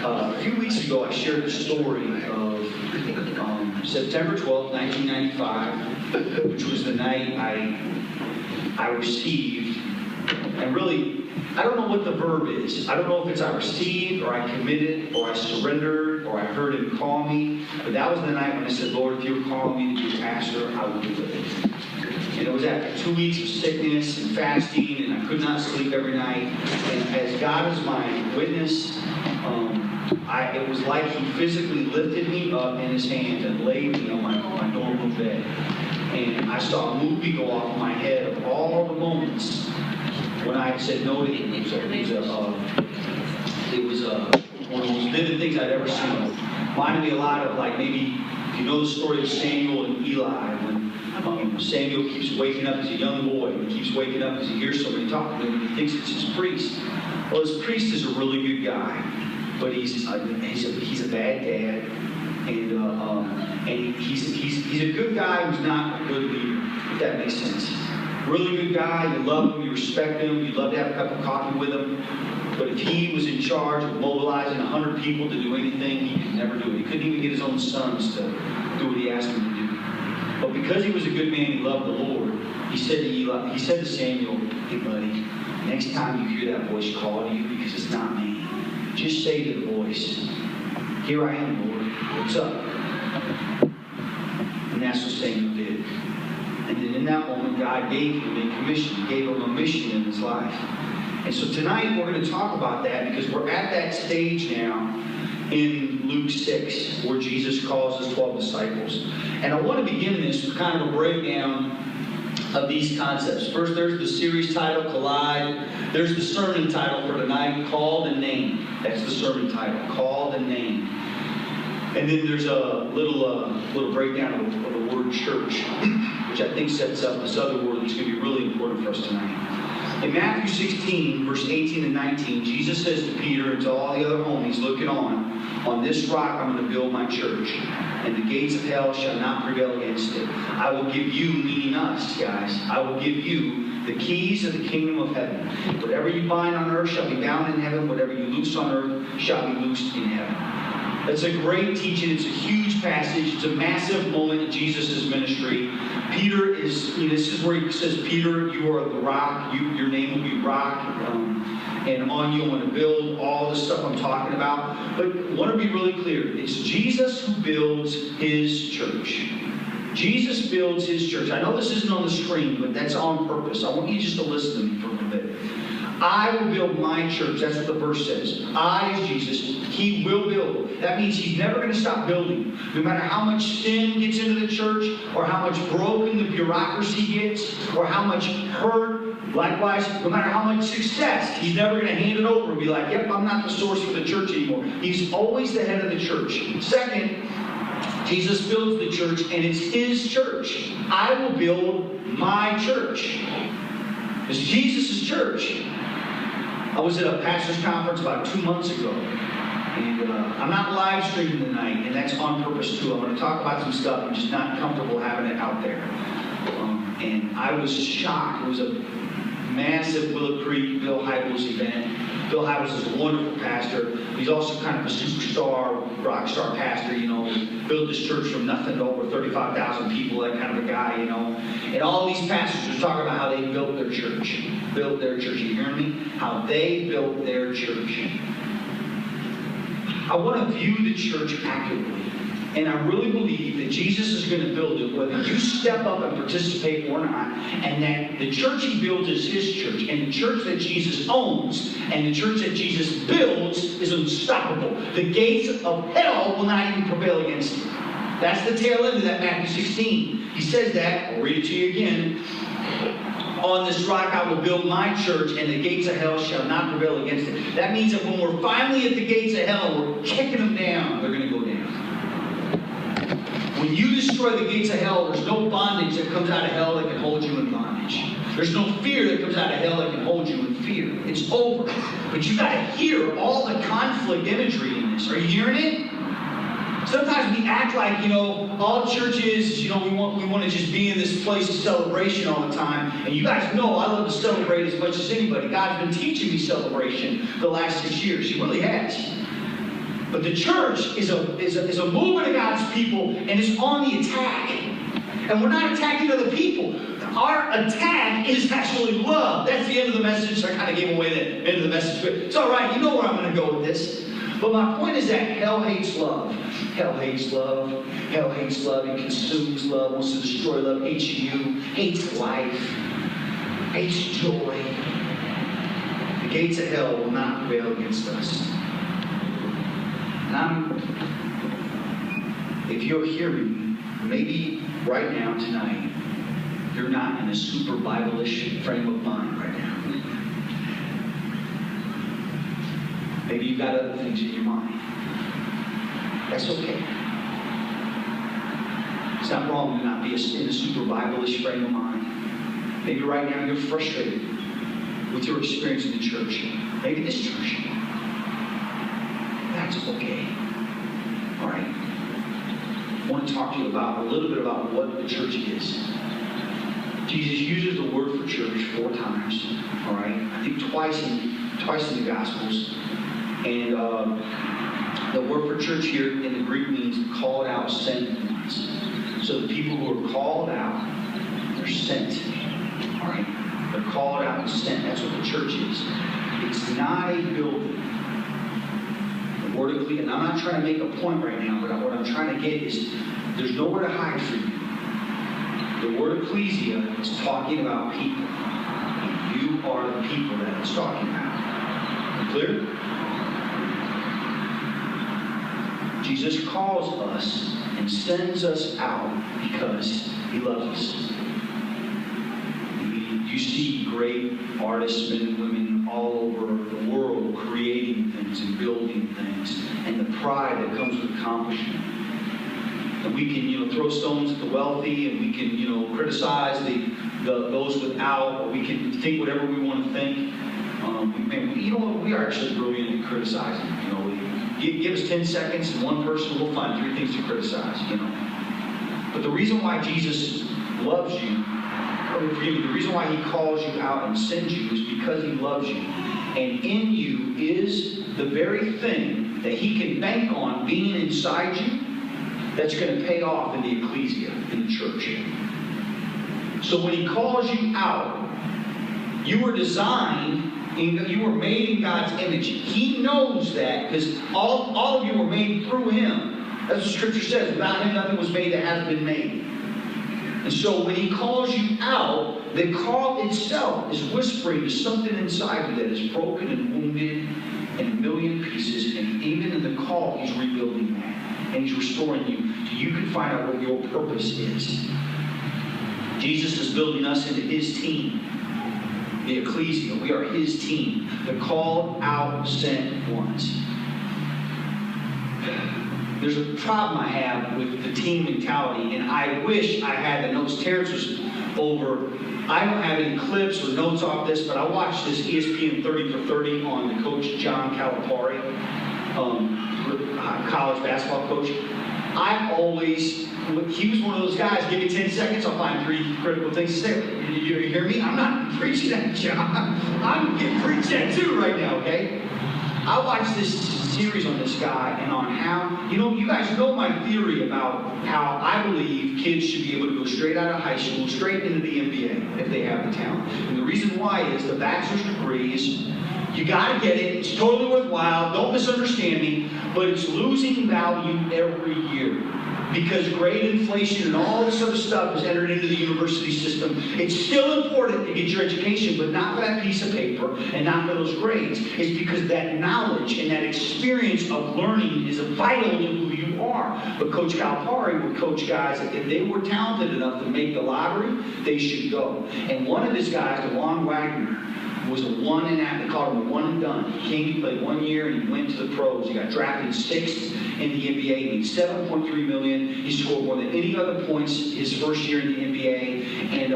A few weeks ago, I shared the story of September 12th, 1995, which was the night I received, and really, I don't know what the verb is. I don't know if it's I received, or I committed, or I surrendered, or I heard Him call me, but that was the night when I said, Lord, if you're calling me to be a pastor, I will do it. And it was after 2 weeks of sickness and fasting, and I could not sleep every night. And as God is my witness, it was like He physically lifted me up in His hands and laid me on my dorm room bed. And I saw a movie go off in my head of all the moments when I said no to Him. It was one of the most vivid things I'd ever seen. Reminded me a lot of, like, maybe if you know the story of Samuel and Eli, when Samuel keeps waking up as a young boy, and he keeps waking up because he hears somebody talking to him, and he thinks it's his priest. Well, his priest is a really good guy, but he's a bad dad, and he's a good guy who's not a good leader, if that makes sense. Really good guy, you love him, you respect him, you'd love to have a cup of coffee with him. But if he was in charge of mobilizing 100 people to do anything, he could never do it. He couldn't even get his own sons to do what he asked them to do. But because he was a good man, he loved the Lord, he said to Samuel, hey buddy, next time you hear that voice call to you, because it's not me, just say to the voice, here I am, Lord, what's up? And that's what Samuel did. And then in that moment, God gave him a commission. He gave him a mission in his life. And so tonight, we're going to talk about that because we're at that stage now in Luke 6 where Jesus calls his 12 disciples. And I want to begin this with kind of a breakdown of these concepts. First, there's the series title, Collide. There's the sermon title for tonight, Called and Named. That's the sermon title, Called and Named. And then there's a little breakdown of the word church, which I think sets up this other word that's going to be really important for us tonight. In Matthew 16, verse 18 and 19, Jesus says to Peter and to all the other homies looking on this rock I'm going to build my church, and the gates of hell shall not prevail against it. I will give you, meaning us, guys, I will give you the keys of the kingdom of heaven. Whatever you bind on earth shall be bound in heaven. Whatever you loose on earth shall be loosed in heaven. It's a great teaching. It's a huge passage. It's a massive moment in Jesus' ministry. Peter is, this is where he says, Peter, you are the rock. Your name will be rock. And on you I'm going to build all the stuff I'm talking about. But I want to be really clear. It's Jesus who builds his church. Jesus builds his church. I know this isn't on the screen, but that's on purpose. I want you just to listen to me for a little bit. I will build my church. That's what the verse says. I, as Jesus, he will build. That means he's never going to stop building. No matter how much sin gets into the church, or how much broken the bureaucracy gets, or how much hurt. Likewise, no matter how much success, he's never going to hand it over and be like, yep, I'm not the source for the church anymore. He's always the head of the church. Second, Jesus builds the church, and it's his church. I will build my church. It's Jesus' church. I was at a pastor's conference about 2 months ago, and I'm not live streaming tonight, and that's on purpose too. I'm going to talk about some stuff. I'm just not comfortable having it out there. And I was shocked. It was a massive Willow Creek, Bill Hybels event. Bill Hybels is a wonderful pastor. He's also kind of a superstar, rock star pastor, built this church from nothing to over 35,000 people, that kind of a guy, And all these pastors are talking about how they built their church. Built their church. You hear me? How they built their church. I want to view the church accurately. And I really believe that Jesus is going to build it, whether you step up and participate or not, and that the church he builds is his church, and the church that Jesus owns, and the church that Jesus builds is unstoppable. The gates of hell will not even prevail against it. That's the tail end of that Matthew 16. He says that, I'll read it to you again. On this rock I will build my church, and the gates of hell shall not prevail against it. That means that when we're finally at the gates of hell, we're kicking them down. They're going to go down. When you destroy the gates of hell, there's no bondage that comes out of hell that can hold you in bondage. There's no fear that comes out of hell that can hold you in fear. It's over. But you got to hear all the conflict imagery in this. Are you hearing it? Sometimes we act like, all churches, we want to just be in this place of celebration all the time. And you guys know I love to celebrate as much as anybody. God's been teaching me celebration the last 6 years. He really has. But the church is a movement of God's people, and it's on the attack. And we're not attacking other people. Our attack is actually love. That's the end of the message. I kind of gave away the end of the message, but it's all right. You know where I'm going to go with this. But my point is that hell hates love. Hell hates love. Hell hates love. It consumes love, wants to destroy love, hates you, hates life, hates joy. The gates of hell will not prevail against us. And if you're hearing, maybe right now, tonight, you're not in a super Bible-ish frame of mind right now. Maybe you've got other things in your mind. That's okay. It's not wrong to not be in a super Bible-ish frame of mind. Maybe right now you're frustrated with your experience in the church. Maybe this church. That's okay. All right. I want to talk to you about a little bit about what the church is. Jesus uses the word for church 4 times. All right. I think twice in the Gospels. And the word for church here in the Greek means called out, sent ones. So the people who are called out, they're sent. All right? They're called out and sent. That's what the church is. It's not a building. The word ecclesia, and I'm not trying to make a point right now, but what I'm trying to get is there's nowhere to hide for you. The word ecclesia is talking about people. And you are the people that it's talking about. Clear? Jesus calls us and sends us out because he loves us. You see great artists, men and women all over the world creating things and building things, and the pride that comes with accomplishment. And we can, throw stones at the wealthy, and we can, criticize those without, or we can think whatever we want to think. We are actually brilliant at criticizing. Give us 10 seconds, and one person will find 3 things to criticize. But the reason why Jesus loves you, the reason why he calls you out and sends you is because he loves you. And in you is the very thing that he can bank on being inside you that's going to pay off in the ecclesia, in the church. So when he calls you out, you were designed, you were made in God's image. He knows that because all of you were made through him. That's what Scripture says. Without him, nothing was made that has been made. And so when he calls you out, the call itself is whispering to something inside you that is broken and wounded in a million pieces. And even in the call, he's rebuilding that. And he's restoring you so you can find out what your purpose is. Jesus is building us into his team. The ecclesia. We are his team. The called out, sent ones. There's a problem I have with the team mentality, and I wish I had the notes. Terrence was over. I don't have any clips or notes off this, but I watched this ESPN 30 for 30 on the coach John Calipari, college basketball coach. He was one of those guys, give me 10 seconds, I'll find 3 critical things to say. You hear me? I'm not preaching at you. I'm getting preached at too right now, okay? I watched this series on this guy and on how, you guys know my theory about how I believe kids should be able to go straight out of high school, straight into the NBA if they have the talent. And the reason why is the bachelor's degree is, you got to get it. It's totally worthwhile. Don't misunderstand me. But it's losing value every year because grade inflation and all this other stuff has entered into the university system. It's still important to get your education, but not for that piece of paper and not for those grades. It's because that knowledge and that experience of learning is vital to who you are. But Coach Calipari would coach guys that if they were talented enough to make the lottery, they should go. And one of his guys, DeLon Wagner, was a one and out. They called him a one and done. He came, he played 1 year, and he went to the pros. He got drafted 6th in the NBA. He made $7.3 million. He scored more than any other points his first year in the NBA. And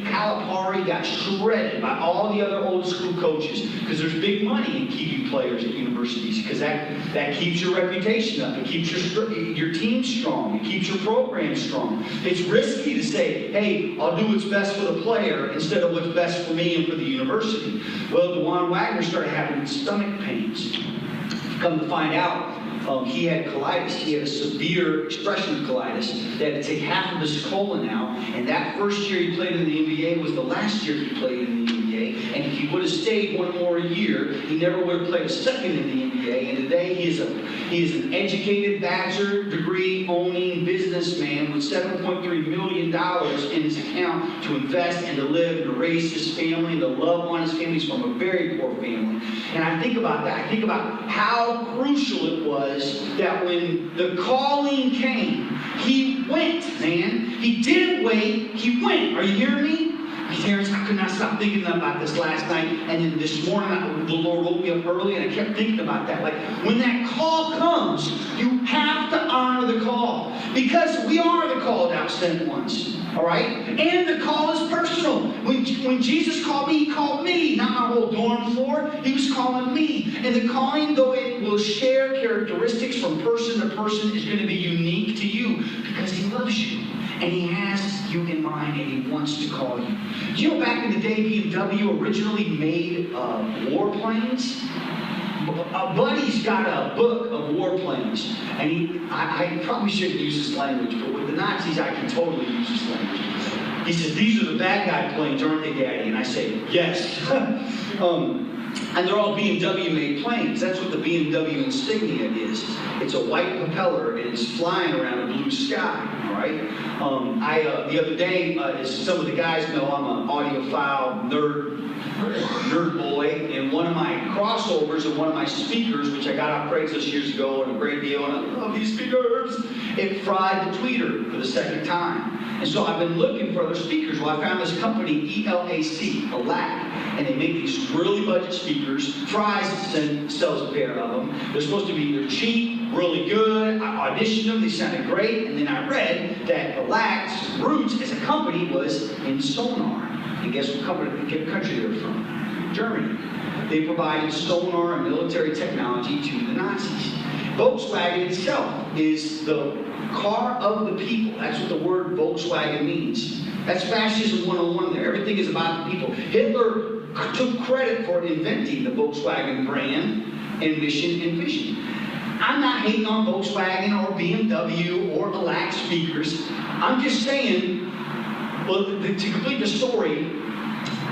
Calipari got shredded by all the other old school coaches because there's big money in keeping players at universities because that keeps your reputation up. It keeps your team strong. It keeps your program strong. It's risky to say, hey, I'll do what's best for the player instead of what's best for me and for the university. Well, DeLon Wagner started having stomach pains Come to find out, he had colitis. He had a severe expression of colitis. They had to take half of his colon out. And that first year he played in the NBA was the last year he played in the NBA. And if he would have stayed one more year, he never would have played a second in the NBA. And today he is an educated, bachelor degree owning businessman with $7.3 million in his account to invest and to live and to raise his family and to love on his family. He's from a very poor family. And I think about that. I think about how crucial it was that when the calling came, he went, man. He didn't wait. He went. Are you hearing me? Terrence, I could not stop thinking about this last night. And then this morning, the Lord woke me up early, and I kept thinking about that. Like, when that call comes, you have to honor the call. Because we are the called out sent ones. All right? And the call is personal. When Jesus called me, he called me. Not my whole dorm floor. He was calling me. And the calling, though it will share characteristics from person to person, is going to be unique to you. Because he loves you. And he has you in mind, and he wants to call you. Do you know back in the day, BMW originally made warplanes? Buddy's got a book of warplanes. And I probably shouldn't use this language, but with the Nazis, I can totally use this language. He says, these are the bad guy planes, aren't they, Daddy? And I say, yes. And they're all BMW-made planes. That's what the BMW insignia is. It's a white propeller, and it's flying around a blue sky. All right. The other day, as some of the guys know, I'm an audiophile nerd boy, and one of my crossovers and one of my speakers, which I got off Craigslist years ago, and a great deal, and I love these speakers, it fried the tweeter for the second time. And so I've been looking for other speakers. Well, I found this company, ELAC, and they make these really budget speakers. Fry's sells a pair of them. They're supposed to be, they're cheap, really good. I auditioned them, they sounded great, and then I read that ELAC's roots as a company was in sonar. And guess what country they're from? Germany. They provided sonar and military technology to the Nazis. Volkswagen itself is the car of the people. That's what the word Volkswagen means. That's fascism 101 there. Everything is about the people. Hitler took credit for inventing the Volkswagen brand and mission and vision. I'm not hating on Volkswagen or BMW or ELAC speakers. I'm just saying, well, to complete the story,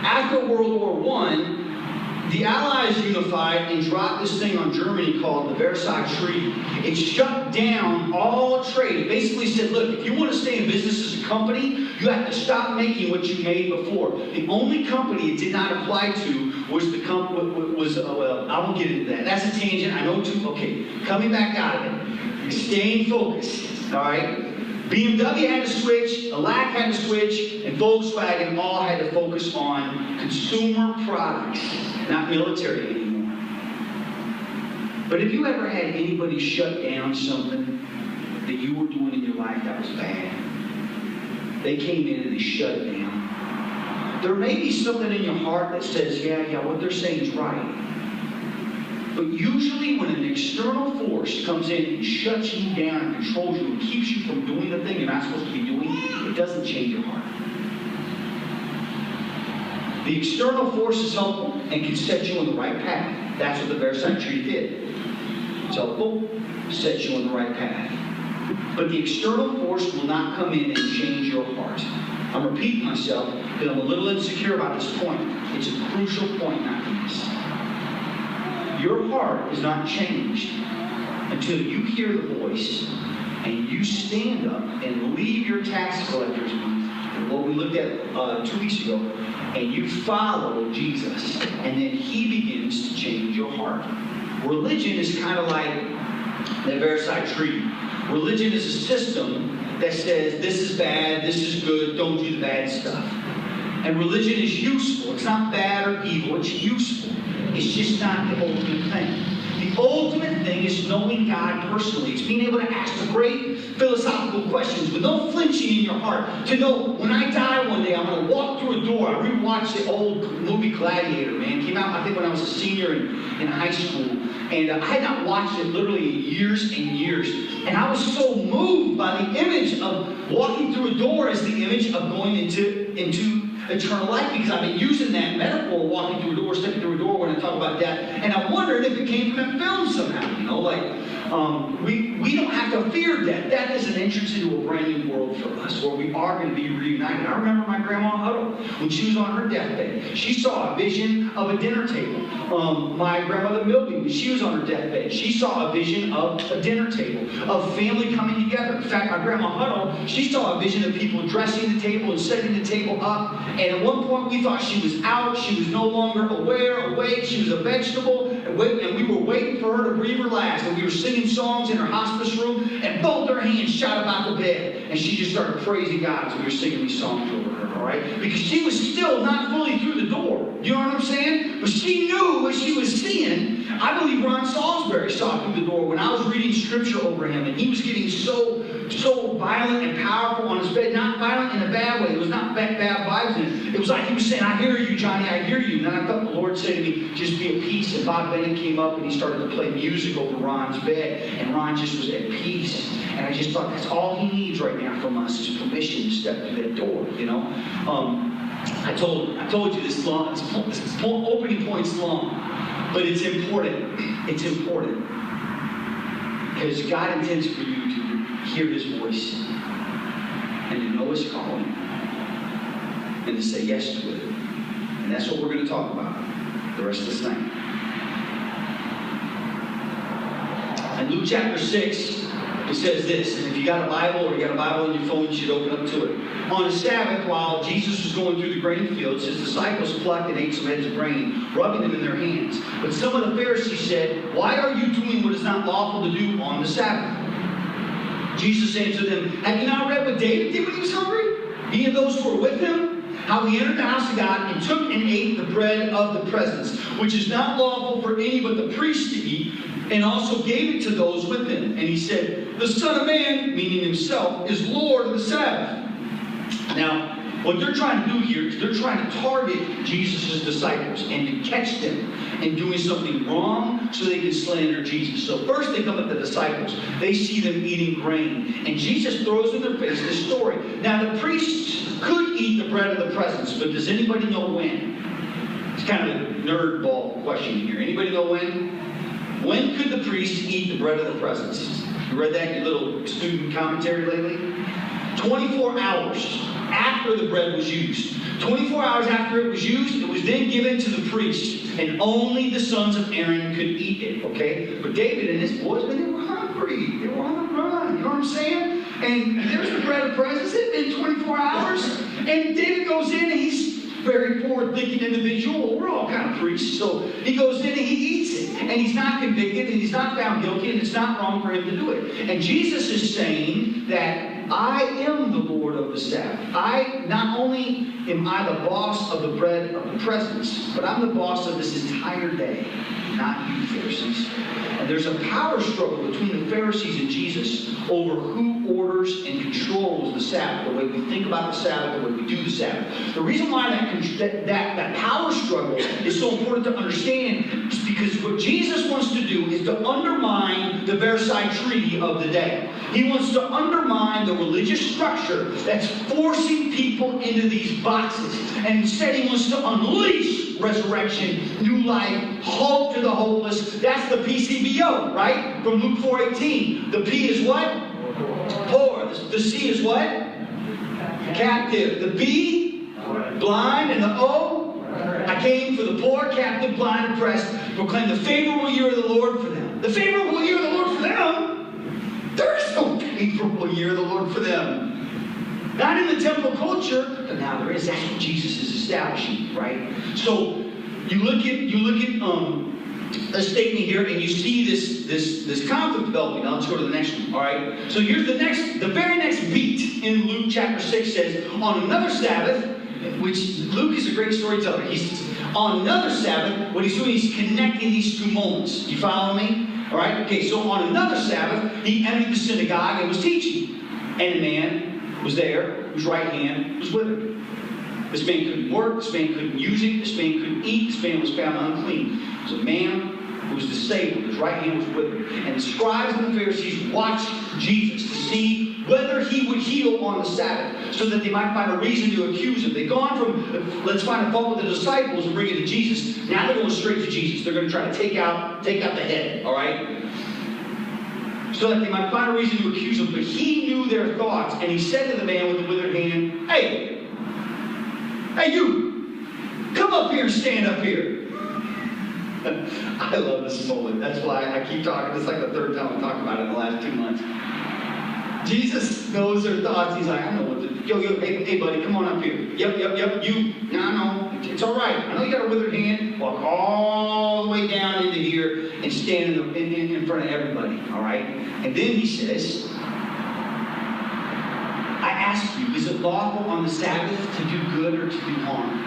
after World War I, the Allies unified and dropped this thing on Germany called the Versailles Treaty. It shut down all trade. It basically said, look, if you want to stay in business as a company, you have to stop making what you made before. The only company it did not apply to was the company, well, I won't get into that. That's a tangent. I know too. Okay, coming back out of it. Staying focused. All right? BMW had to switch, ELAC had to switch, and Volkswagen all had to focus on consumer products, not military anymore. But have you ever had anybody shut down something that you were doing in your life that was bad? They came in and they shut it down. There may be something in your heart that says, yeah, what they're saying is right. But usually when an external force comes in and shuts you down and controls you and keeps you from doing the thing you're not supposed to be doing, it doesn't change your heart. The external force is helpful and can set you on the right path. That's what the Versailles Treaty did. It's helpful, sets you on the right path. But the external force will not come in and change your heart. I'm repeating myself because I'm a little insecure about this point. It's a crucial point not to miss. Your heart is not changed until you hear the voice and you stand up and leave your tax collector's booth, what we looked at 2 weeks ago, and you follow Jesus, and then he begins to change your heart. Religion is kind of like the Versailles Treaty. Religion is a system that says this is bad, this is good, don't do the bad stuff. And religion is useful. It's not bad or evil, it's useful. It's just not the ultimate thing. The ultimate thing is knowing God personally. It's being able to ask the great philosophical questions with no flinching in your heart. To know when I die one day, I'm going to walk through a door. I rewatched the old movie Gladiator, man. It came out, I think, when I was a senior in high school. And I had not watched it literally in years and years. And I was so moved by the image of walking through a door as the image of going into eternal life, because I've been using that metaphor, walking through a door, stepping through a door, when I talk about that. And I wondered if it came from that film somehow. You know, like, we don't have to fear death. That is an entrance into a brand new world for us, where we are going to be reunited. I remember my grandma Huddle, when she was on her deathbed, she saw a vision of a dinner table. My grandmother Milby, when she was on her deathbed, she saw a vision of a dinner table, of family coming together. In fact, my grandma Huddle, she saw a vision of people dressing the table and setting the table up. And at one point, we thought she was out. She was no longer awake. She was a vegetable. And we were waiting for her to breathe her last. And we were singing songs in her hospice room. And both her hands shot up out the bed. And she just started praising God as we were singing these songs over her. All right? Because she was still not fully through the door. You know what I'm saying? But she knew what she was seeing. I believe Ron Salisbury saw through the door when I was reading scripture over him. And he was getting so violent and powerful on his bed. Not violent in a bad way. It was not bad vibes in it. It was like he was saying, I hear you, Johnny, I hear you. And then I felt the Lord say to me, just be at peace. And Bob Bennett came up and he started to play music over Ron's bed. And Ron just was at peace. And I just thought that's all he needs right now from us is permission to step through that door, you know. I told you this opening point's long, but it's important. It's important. Because God intends for you to hear His voice and to know His calling and to say yes to it. And that's what we're going to talk about the rest of this night. In Luke chapter 6, it says this, and if you got a Bible or you got a Bible on your phone, you should open up to it. On a Sabbath, while Jesus was going through the grain fields, his disciples plucked and ate some heads of grain, rubbing them in their hands. But some of the Pharisees said, why are you doing what is not lawful to do on the Sabbath? Jesus answered them, have you not read what David did when he was hungry? He and those who were with him? How he entered the house of God and took and ate the bread of the presence, which is not lawful for any but the priest to eat, and also gave it to those with him. And he said, the Son of Man, meaning himself, is Lord of the Sabbath. Now, what they're trying to do here is they're trying to target Jesus' disciples and to catch them in doing something wrong so they can slander Jesus. So first they come at the disciples. They see them eating grain. And Jesus throws in their face this story. Now the priests could eat the bread of the presence, but does anybody know when? It's kind of a nerd ball question here. Anybody know when? When could the priests eat the bread of the presence? You read that in your little student commentary lately? 24 hours after the bread was used. 24 hours after it was used, it was then given to the priest, and only the sons of Aaron could eat it, okay? But David and his boys, man, they were hungry. They were on the run, you know what I'm saying? And there's the bread of presence. It's been 24 hours, and David goes in, and he's very forward-thinking individual. We're all kind of priests, so he goes in and he eats it, and he's not convicted, and he's not found guilty, and it's not wrong for him to do it. And Jesus is saying that I am the Lord of the Sabbath. Not only am I the boss of the bread of the presence, but I'm the boss of this entire day, not you, Pharisees. And there's a power struggle between the Pharisees and Jesus over who orders and controls the Sabbath, the way we think about the Sabbath, the way we do the Sabbath. The reason why that power struggle is so important to understand is because what Jesus wants to do is to undermine the Versailles Treaty of the day. He wants to undermine the religious structure that's forcing people into these boxes. And instead he wants to unleash resurrection, new life, hope to the hopeless. That's the PCBO, right? From Luke 4:18. The P is what? Poor. The C is what? Captive. The B, blind. And the O, I came for the poor, captive, blind, oppressed, proclaim the favorable year of the Lord for them. The favorable year of the Lord for them? There is no favorable year of the Lord for them. Not in the temple culture, but now there is. That's what Jesus is establishing, right? So you look at a statement here, and you see this conflict developing. Now let's go to the next one. All right. So here's the very next beat in Luke chapter 6 says, on another Sabbath, which Luke is a great storyteller. On another Sabbath, what he's doing is connecting these two moments. You follow me? All right. Okay. So on another Sabbath, he entered the synagogue and was teaching, and a man was there whose right hand was withered. This man couldn't work, this man couldn't use it, this man couldn't eat, this man was found unclean. It was a man who was disabled, his right hand was withered. And the scribes and the Pharisees watched Jesus to see whether he would heal on the Sabbath, so that they might find a reason to accuse him. They've gone from, let's find a fault with the disciples and bring it to Jesus. Now they're going straight to Jesus. They're going to try to take out the head, all right? So that they might find a reason to accuse him. But he knew their thoughts, and he said to the man with the withered hand, hey, you, come up here and stand up here. I love this moment. That's why I keep talking. It's like the third time I'm talking about it in the last 2 months. Jesus knows their thoughts. He's like, I know what to do. Hey, buddy, come on up here. Yep, you. No, it's all right. I know you got a withered hand. Walk all the way down into here and stand in front of everybody, all right? And then he says, I ask you, is it lawful on the Sabbath to do good or to do harm?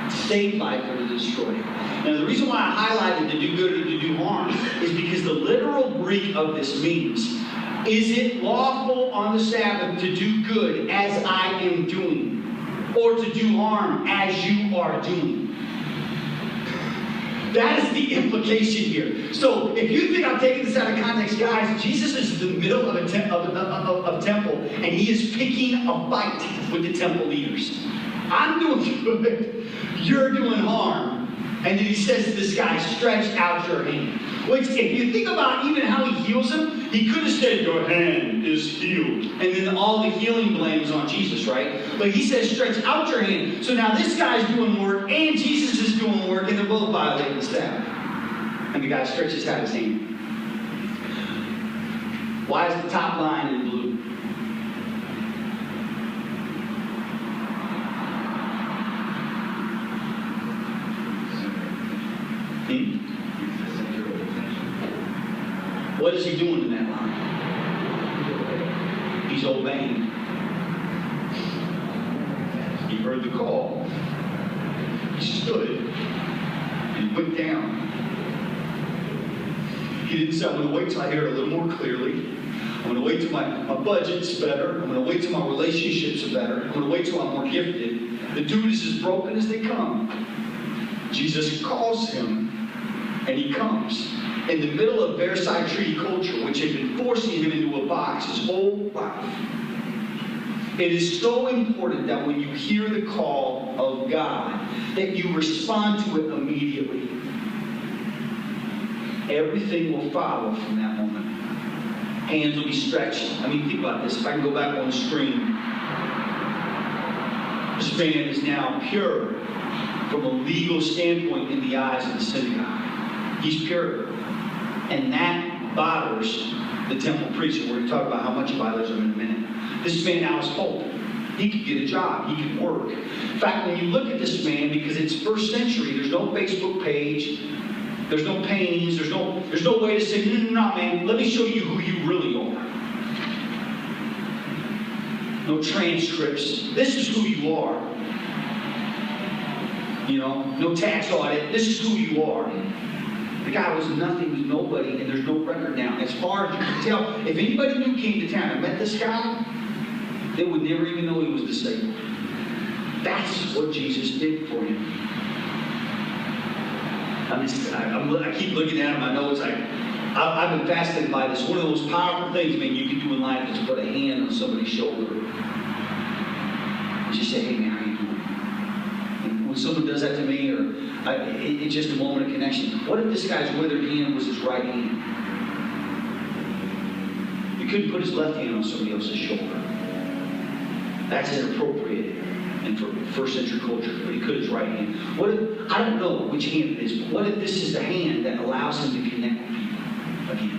To save life or to destroy it? Now, the reason why I highlighted to do good or to do harm is because the literal Greek of this means, is it lawful on the Sabbath to do good as I am doing, or to do harm as you are doing? That is the implication here. So if you think I'm taking this out of context, guys, Jesus is in the middle of a temple, and he is picking a fight with the temple leaders. I'm doing good, you're doing harm. And then he says to this guy, stretch out your hand. Which, if you think about even how he heals him, he could have said, your hand is healed. And then all the healing blames on Jesus, right? But he says, stretch out your hand. So now this guy's doing work, and Jesus is doing work, and they're both violating the Sabbath. And the guy stretches out his hand. Why is the top line in blue? What is he doing in that line? He's obeying. He heard the call. He stood. And he went down. He didn't say, I'm going to wait till I hear it a little more clearly. I'm going to wait till my budget's better. I'm going to wait till my relationships are better. I'm going to wait till I'm more gifted. The dude is as broken as they come. Jesus calls him, and he comes. In the middle of Versailles Treaty culture, which had been forcing him into a box his whole life. It is so important that when you hear the call of God, that you respond to it immediately. Everything will follow from that moment. Hands will be stretched. I mean, think about this. If I can go back on the screen. This man is now pure from a legal standpoint in the eyes of the synagogue. He's pure. And that bothers the temple priest. We're going to talk about how much it bothers him in a minute. This man now is whole. He could get a job. He could work. In fact, when you look at this man, because it's first century, there's no Facebook page. There's no paintings. There's no way to say, no, man, let me show you who you really are. No transcripts. This is who you are. You know, no tax audit. This is who you are. The guy was nothing, was nobody, and there's no record now. As far as you can tell, if anybody new came to town and met this guy, they would never even know he was disabled. That's what Jesus did for him. I keep looking at him. I know it's like, I've been fascinated by this. One of the most powerful things, man, you can do in life is put a hand on somebody's shoulder. And just say, hey, man, how you doing? And when someone does that to me, or it's just a moment of connection. What if this guy's withered hand was his right hand? You couldn't put his left hand on somebody else's shoulder. That's inappropriate in first century culture, but he could his right hand. What if, I don't know which hand it is, but what if this is the hand that allows him to connect with people again?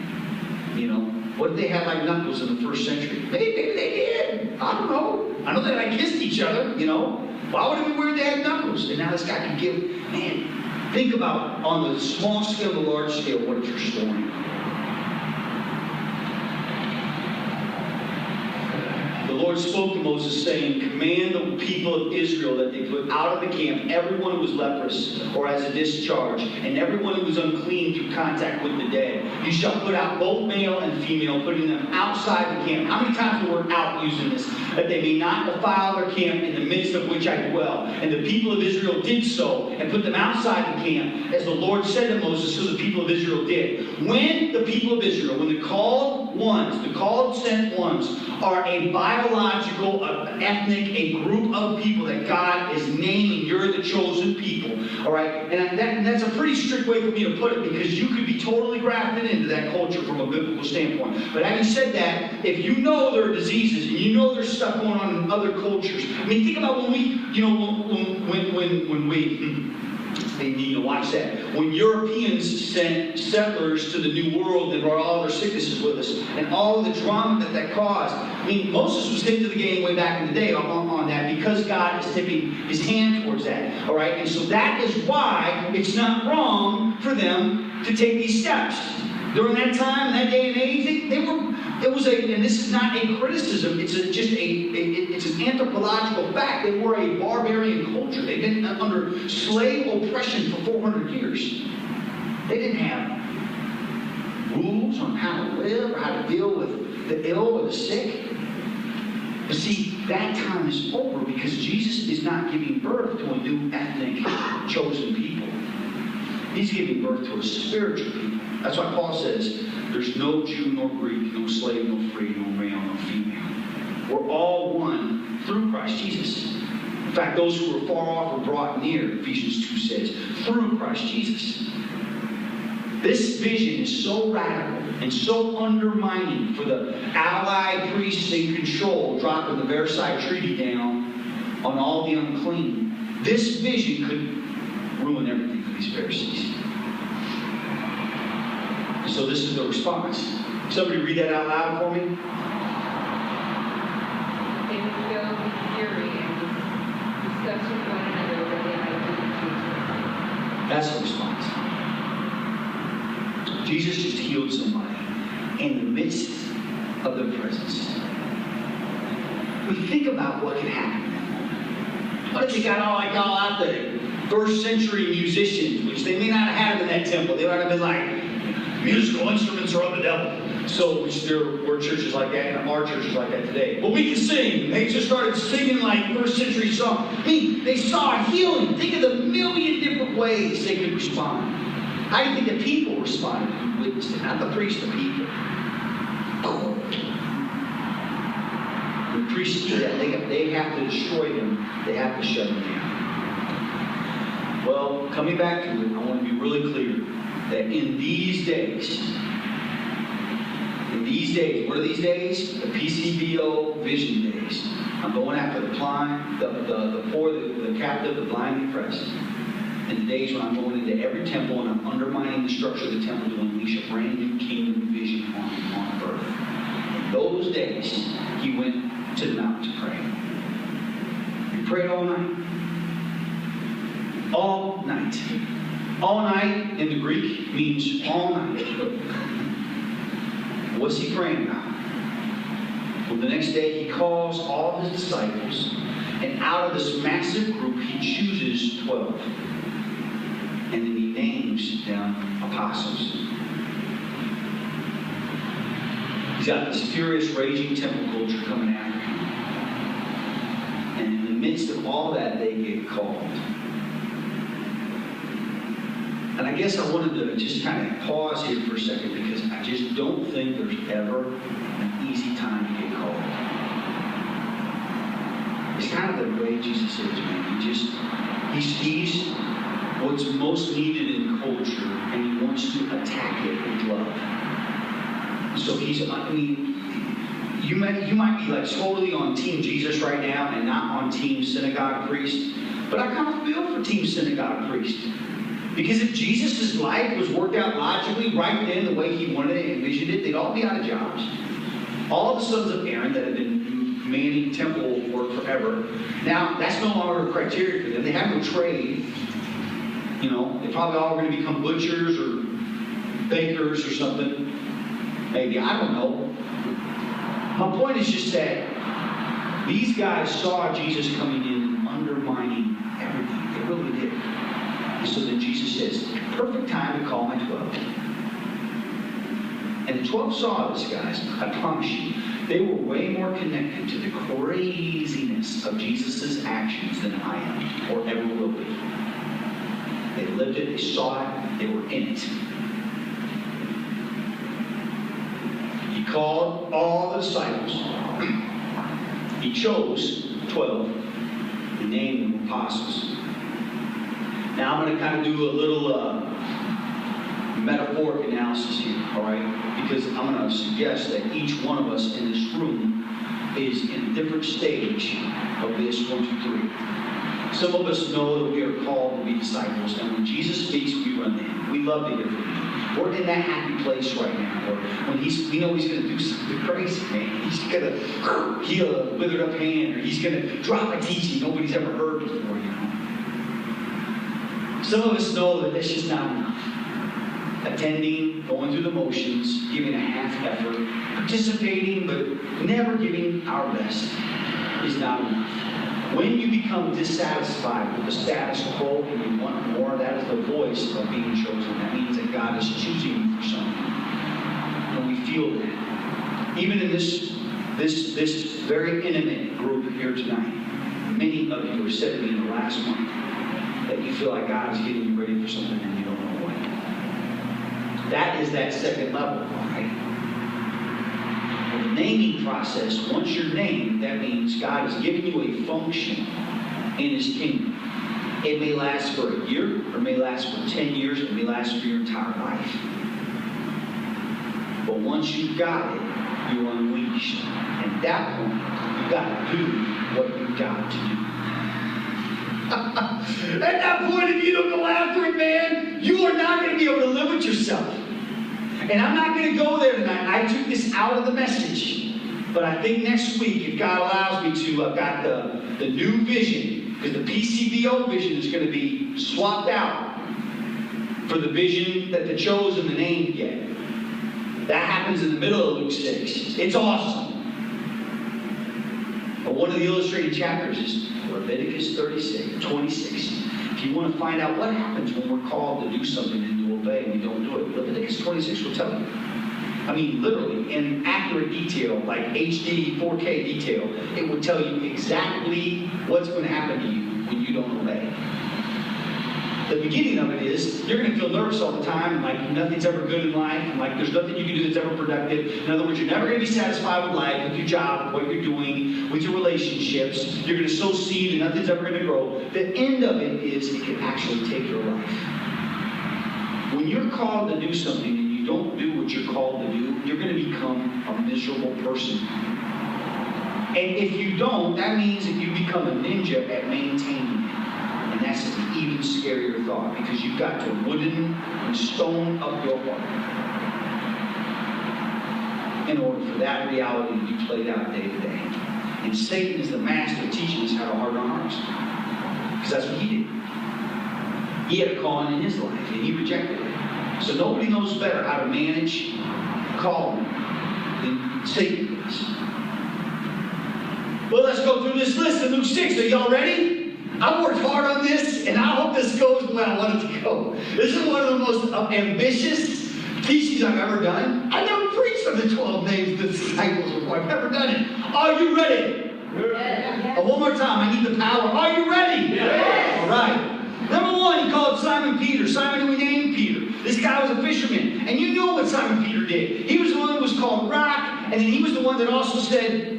You know? What if they had like knuckles in the first century? Maybe they did. I don't know. I know that I kissed each other, you know? Why would it be weird to have knuckles? And now this guy can give, man, think about on the small scale, the large scale, what is your story? The Lord spoke to Moses, saying, command the people of Israel that they put out of the camp everyone who was leprous or has a discharge, and everyone who was unclean through contact with the dead. You shall put out both male and female, putting them outside the camp. How many times the word out using this? That they may not defile their camp in the midst of which I dwell. And the people of Israel did so, and put them outside the camp, as the Lord said to Moses, so the people of Israel did. When the people of Israel, when the called ones, the called sent ones, are a biological, ethnic, a group of people that God is naming. You're the chosen people. All right? And that's a pretty strict way for me to put it, because you could be totally grafted into that culture from a biblical standpoint. But having said that, if you know there are diseases and you know there's stuff going on in other cultures, I mean, think about when we, when we, they need to watch that. When Europeans sent settlers to the New World, they brought all their sicknesses with us, and all the drama that caused. I mean, Moses was hit to the game way back in the day on that, because God is tipping his hand towards that. All right, and so that is why it's not wrong for them to take these steps. During that time, that day and age, they were. It was and this is not a criticism. It's it's an anthropological fact. They were a barbarian culture. They've been under slave oppression for 400 years. They didn't have rules on how to live or how to deal with the ill or the sick. But see, that time is over, because Jesus is not giving birth to a new ethnic chosen people. He's giving birth to a spiritual people. That's why Paul says, there's no Jew nor Greek, no slave, no free, no male, no female. We're all one through Christ Jesus. In fact, those who are far off are brought near, Ephesians 2 says, through Christ Jesus. This vision is so radical and so undermining for the allied priests in control, dropping the Versailles Treaty down on all the unclean. This vision could ruin everything for these Pharisees. So this is the response. Somebody read that out loud for me. They were filled with fury and discussed with one another what they might do to Jesus. That's the response. Jesus just healed somebody in the midst of their presence. We think about what could happen in that moment. What if they got all out there? First century musicians, which they may not have had them in that temple. They might have been like, musical instruments are of the devil. So, which there were churches like that, and our churches like that today. But we can sing. They just started singing like first century songs. I mean, they saw healing. Think of the million different ways they could respond. How do you think the people responded who witnessed it? Not the priest, the people. When priests do that, they have to destroy them. They have to shut them down. Well, coming back to it, I want to be really clear that in these days, what are these days? The PCBO vision days. I'm going after the blind, the poor, the captive, the blind, the oppressed. In the days when I'm going into every temple and I'm undermining the structure of the temple to unleash a brand new kingdom vision on earth. In those days, he went to the mountain to pray. He prayed all night. All night. All night in the Greek means all night. What's he praying about? Well, the next day he calls all his disciples, and out of this massive group he chooses 12. And then he names them apostles. He's got this furious, raging temple culture coming after him. And in the midst of all that, they get called. And I guess I wanted to just kind of pause here for a second, because I just don't think there's ever an easy time to get called. It's kind of the way Jesus is, man. He sees what's most needed in culture, and he wants to attack it with love. So you might be like totally on Team Jesus right now and not on Team Synagogue Priest. But I kind of feel for Team Synagogue Priest. Because if Jesus' life was worked out logically right then the way he wanted it and envisioned it, they'd all be out of jobs. All the sons of Aaron that have been manning temple work forever, now that's no longer a criteria for them. They have no trade. You know, they probably all are going to become butchers or bakers or something. Maybe, I don't know. My point is just that these guys saw Jesus coming in and undermining everything. They really did. And so then Jesus says, perfect time to call my 12. And the 12 saw this, guys. I promise you. They were way more connected to the craziness of Jesus' actions than I am, or ever will be. They lived it, they saw it, they were in it. He called all the disciples. He chose 12 and named them apostles. Now I'm going to kind of do a little metaphoric analysis here, all right? Because I'm going to suggest that each one of us in this room is in a different stage of this 1, 2, 3. Some of us know that we are called to be disciples, and when Jesus speaks, we run to Him. We love to hear from Him. We're in that happy place right now, where when we know He's going to do something crazy, man. He's going to heal a withered up hand, or He's going to drop a teaching nobody's ever heard before, you know. Some of us know that that's just not enough. Attending, going through the motions, giving a half effort, participating, but never giving our best is not enough. When you become dissatisfied with the status quo and you want more, that is the voice of being chosen. That means that God is choosing you for something. And we feel that. Even in this very intimate group here tonight, many of you have said to me in the last month that you feel like God is getting you ready for something and you don't know what. That is that second level, right? The naming process, once you're named, that means God is giving you a function in His kingdom. It may last for a year, or it may last for 10 years, it may last for your entire life. But once you've got it, you're unleashed. And at that point, you've got to do what you've got to do. At that point, if you don't go after it, man, you are not going to be able to live with yourself. And I'm not going to go there tonight. I took this out of the message. But I think next week, if God allows me to, I've got the new vision, because the PCBO vision is going to be swapped out for the vision that the chosen, the named get. That happens in the middle of Luke 6. It's awesome. But one of the illustrated chapters is Leviticus 26. If you want to find out what happens when we're called to do something and to obey and we don't do it, Leviticus 26 will tell you. I mean, literally, in accurate detail, like HD, 4K detail, it will tell you exactly what's going to happen to you when you don't obey. The beginning of it is, you're going to feel nervous all the time, like nothing's ever good in life, like there's nothing you can do that's ever productive. In other words, you're never going to be satisfied with life, with your job, with what you're doing, with your relationships. You're going to sow seed and nothing's ever going to grow. The end of it is it can actually take your life. When you're called to do something and you don't do what you're called to do, you're going to become a miserable person. And if you don't, that means that you become a ninja at maintaining it. And that's an even scarier thought, because you've got to wooden and stone up your heart in order for that reality to be played out day to day. And Satan is the master of teaching us how to harden our hearts. Because that's what he did. He had a calling in his life, and he rejected it. So nobody knows better how to manage calling than Satan does. Well, let's go through this list in Luke 6. Are y'all ready? I worked hard on this, and I hope this goes the way I want it to go. This is one of the most ambitious teachings I've ever done. I never preached on the 12 names of the disciples before. I've never done it. Are you ready? Yes. One more time. I need the power. Are you ready? Yes. All right. Number one, he called Simon Peter. Simon, who we named Peter. This guy was a fisherman. And you know what Simon Peter did. He was the one that was called Rock, and then he was the one that also said,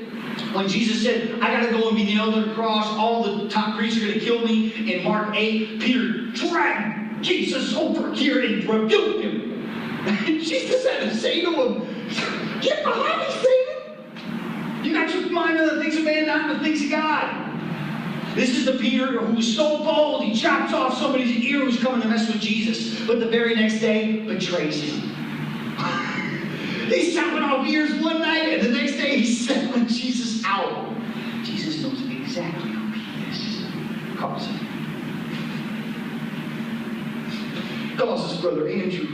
when Jesus said, I got to go and be nailed on the cross, all the top priests are going to kill me. In Mark 8, Peter dragged Jesus over here and rebuked him. And Jesus had to say to him, get behind me, Satan. You got your mind on the things of man, not on the things of God. This is the Peter who was so bold, he chops off somebody's ear who's coming to mess with Jesus. But the very next day, betrays him. He's chopping off ears one night, and the next day he's selling Jesus out. Jesus knows exactly who he is. Calls him. Calls his brother Andrew.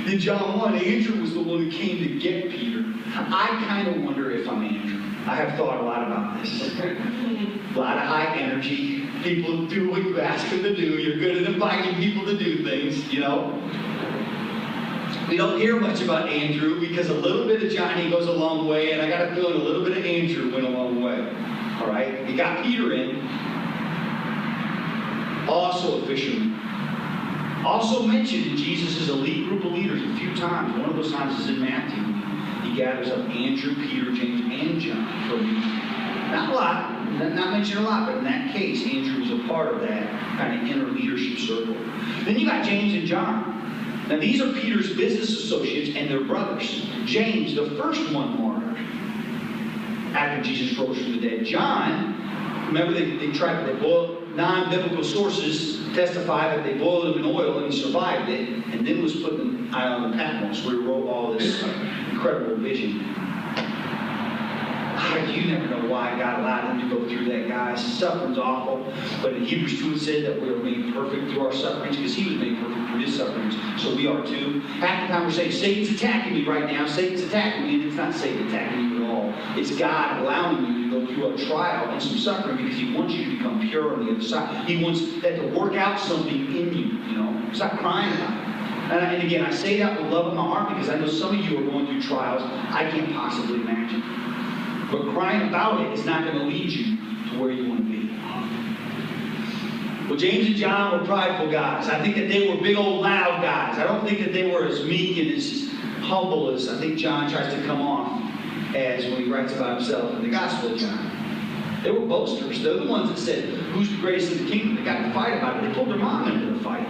In John 1, Andrew was the one who came to get Peter. I kind of wonder if I'm Andrew. I have thought a lot about this. A lot of high energy. People do what you ask them to do. You're good at inviting people to do things, you know. We don't hear much about Andrew because a little bit of Johnny goes a long way, and I got a feeling a little bit of Andrew went a long way. All right? He got Peter in. Also a fisherman. Also mentioned in Jesus' elite group of leaders a few times. One of those times is in Matthew. He gathers up Andrew, Peter, James, and John for a meeting. Not a lot, not mentioned a lot, but in that case, Andrew was a part of that kind of inner leadership circle. Then you got James and John. Now these are Peter's business associates and their brothers. James, the first one martyred after Jesus rose from the dead. John, remember they tried to boil, non-biblical sources testify that they boiled him in oil and he survived it, and then was put in on the Patmos where he wrote all this incredible vision. You never know why God allowed him to go through that, guys. Suffering's awful. But in Hebrews 2 it said that we are made perfect through our sufferings because he was made perfect through his sufferings. So we are too. Half the time we're saying, Satan's attacking me right now. Satan's attacking me. And it's not Satan attacking you at all. It's God allowing you to go through a trial and some suffering because he wants you to become pure on the other side. He wants that to work out something in you, Stop crying about it. And again, I say that with love in my heart because I know some of you are going through trials I can't possibly imagine. But crying about it is not going to lead you to where you want to be. Well, James and John were prideful guys. I think that they were big old loud guys. I don't think that they were as meek and as humble as I think John tries to come off as when he writes about himself in the Gospel of John. They were boasters. They're the ones that said, who's the greatest in the kingdom? They got in a fight about it. They pulled their mom into the fight.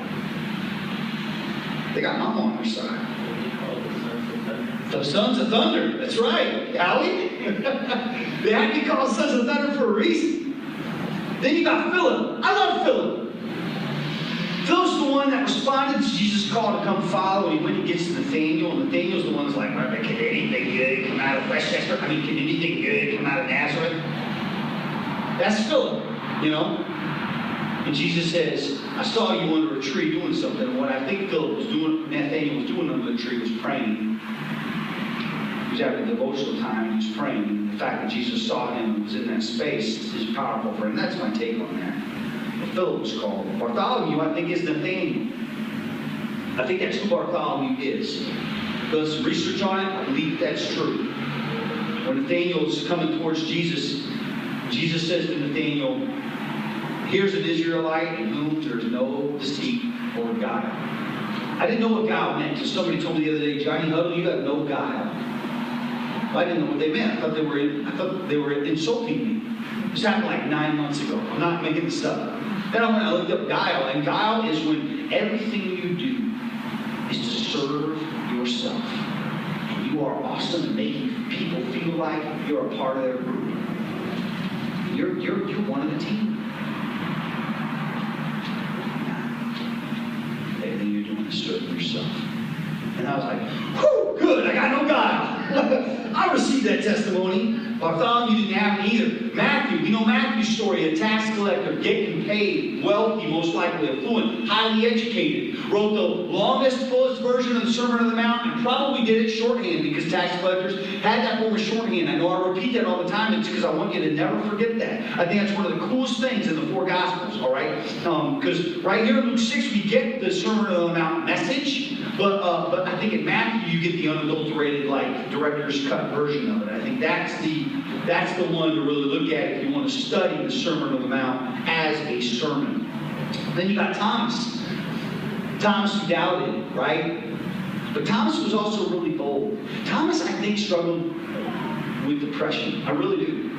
They got mom on their side. The sons of thunder. That's right. Howie. They had to be called sons of thunder for a reason. Then you got Philip. I love Philip. Philip's the one that responded to Jesus' call to come follow. And when he gets to Nathaniel, and Nathaniel's the one that's like, can anything good come out of Westchester? Can anything good come out of Nazareth? That's Philip, And Jesus says, I saw you under a tree doing something. And what I think Philip was doing, Nathaniel was doing under the tree was praying. He was having a devotional time, he was praying. The fact that Jesus saw him and was in that space is powerful for him. That's my take on that. But Philip was called. Bartholomew, I think, is Nathaniel. I think that's who Bartholomew is. Done some research on it, I believe that's true. When Nathaniel's coming towards Jesus, Jesus says to Nathaniel, here's an Israelite in whom there is no deceit or guile. I didn't know what guile meant until somebody told me the other day, Johnny Huddle, you got no guile. I didn't know what they meant. I thought they were insulting me. This happened like 9 months ago. I'm not making this up. Then I looked up guile, and guile is when everything you do is to serve yourself. And you are awesome at making people feel like you're a part of their group. You're one of the team. Everything you're doing is serving yourself. And I was like, whew, good, I got no guile. I received that testimony. Bartholomew didn't have it either. Matthew, we know Matthew's story, a tax collector, getting paid, wealthy, most likely affluent, highly educated, wrote the longest, fullest version of the Sermon on the Mount, and probably did it shorthand because tax collectors had that form of shorthand. I know I repeat that all the time. It's because I want you to never forget that. I think that's one of the coolest things in the four Gospels, all right? Because right here in Luke 6, we get the Sermon on the Mount message, but I think in Matthew, you get the unadulterated, director's cut version of it. I think that's the one to really look at if you want to study the Sermon on the Mount as a sermon. Then you got Thomas. Thomas who doubted, right? But Thomas was also really bold. Thomas, I think, struggled with depression. I really do.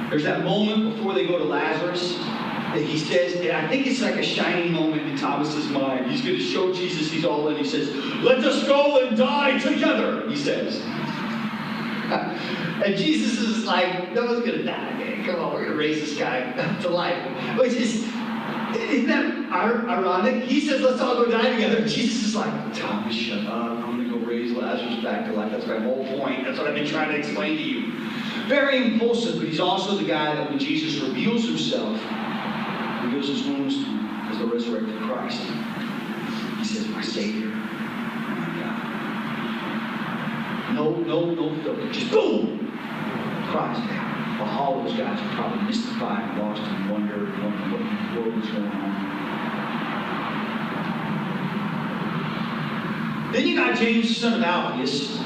There's that moment before they go to Lazarus that he says, and I think it's like a shining moment in Thomas's mind. He's going to show Jesus he's all in. He says, let us go and die together, he says. And Jesus is like, no one's going to die, man. Come on, we're going to raise this guy to life. But isn't that ironic? He says, let's all go die together. Jesus is like, Thomas, shut up. I'm going to go raise Lazarus back to life. That's my whole point. That's what I've been trying to explain to you. Very impulsive, but he's also the guy that when Jesus reveals himself, reveals his wounds to him as the resurrected Christ. He says, my Savior, my God. No filter. Just boom! Cries down. While all those guys are probably mystified and lost in wonder what in the world was going on. Then you got James, the son of Alphaeus,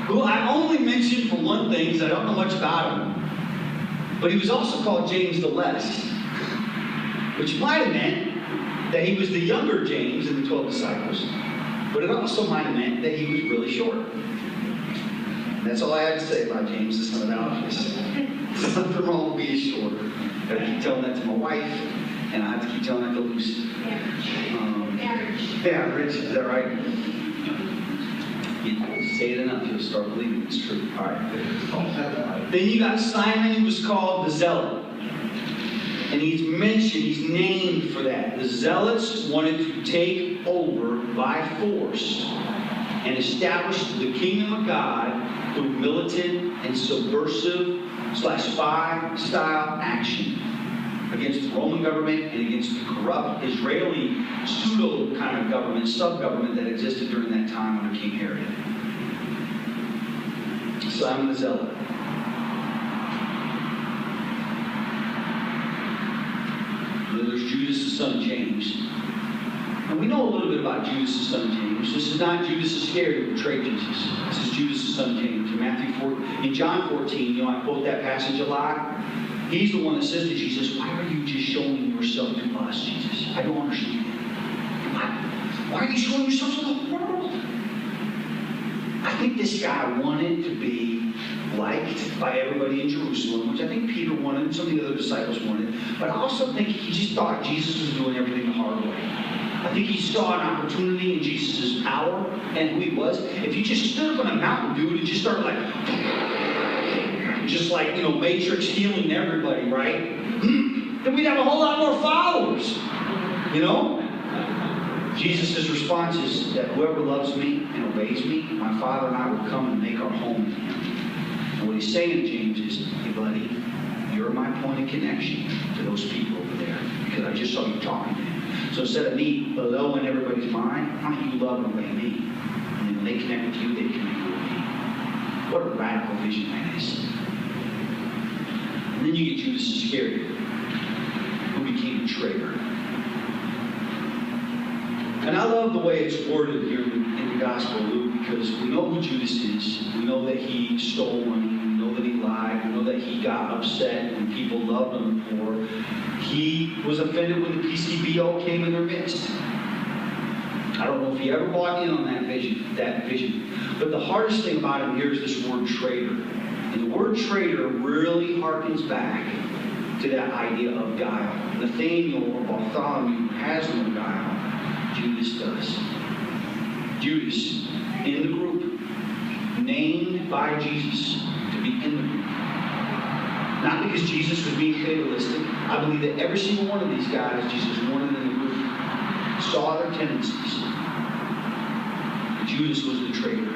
who I only mentioned for one thing because I don't know much about him. But he was also called James the Less, which might have meant that he was the younger James in the 12 disciples. But it also might have meant that he was really short. And that's all I had to say about James, the son of Alphaeus. There's nothing wrong with being short. I keep telling that to my wife, and I have to keep telling that to Lucy. Yeah, Rich, is that right? You say it enough, you'll start believing it's true. All right. Then you got Simon, who was called the Zealot. And he's mentioned, he's named for that. The Zealots wanted to take over by force and establish the kingdom of God through militant and subversive / spy style action against the Roman government and against the corrupt Israeli pseudo kind of government, sub-government that existed during that time under King Herod. Simon the Zealot. Then there's Judas the son of James. And we know a little bit about Judas the son of James. This is not Judas Iscariot who betrayed Jesus. This is Judas the son of James. In John 14, I quote that passage a lot. He's the one that says to Jesus, why are you just showing yourself to us, Jesus? I don't understand. Why are you showing yourself to the world? I think this guy wanted to be liked by everybody in Jerusalem, which I think Peter wanted and some of the other disciples wanted. But I also think he just thought Jesus was doing everything the hard way. I think he saw an opportunity in Jesus' power and who he was. If you just stood up on a mountain, dude, and just started Matrix healing everybody, right? Then we'd have a whole lot more followers. Jesus' response is that whoever loves me and obeys me, my Father and I will come and make our home with him. And what he's saying to James is, hey buddy, you're my point of connection to those people over there because I just saw you talking to them. So instead of me blowing everybody's mind, why don't you love and obey me? And then when they connect with you, they connect with me. What a radical vision that is. And then you get Judas Iscariot, who became a traitor. And I love the way it's worded here in the Gospel of Luke, because we know who Judas is. We know that he stole money. We know that he lied. We know that he got upset when people loved him before. He was offended when the PCBO came in their midst. I don't know if he ever bought in on that vision. But the hardest thing about him here is this word traitor. And the word traitor really harkens back to that idea of guile. Nathaniel or Bartholomew has no guile. Judas does. Judas, in the group, named by Jesus to be in the group. Not because Jesus was being fatalistic. I believe that every single one of these guys Jesus wanted in the group saw their tendencies. But Judas was the traitor.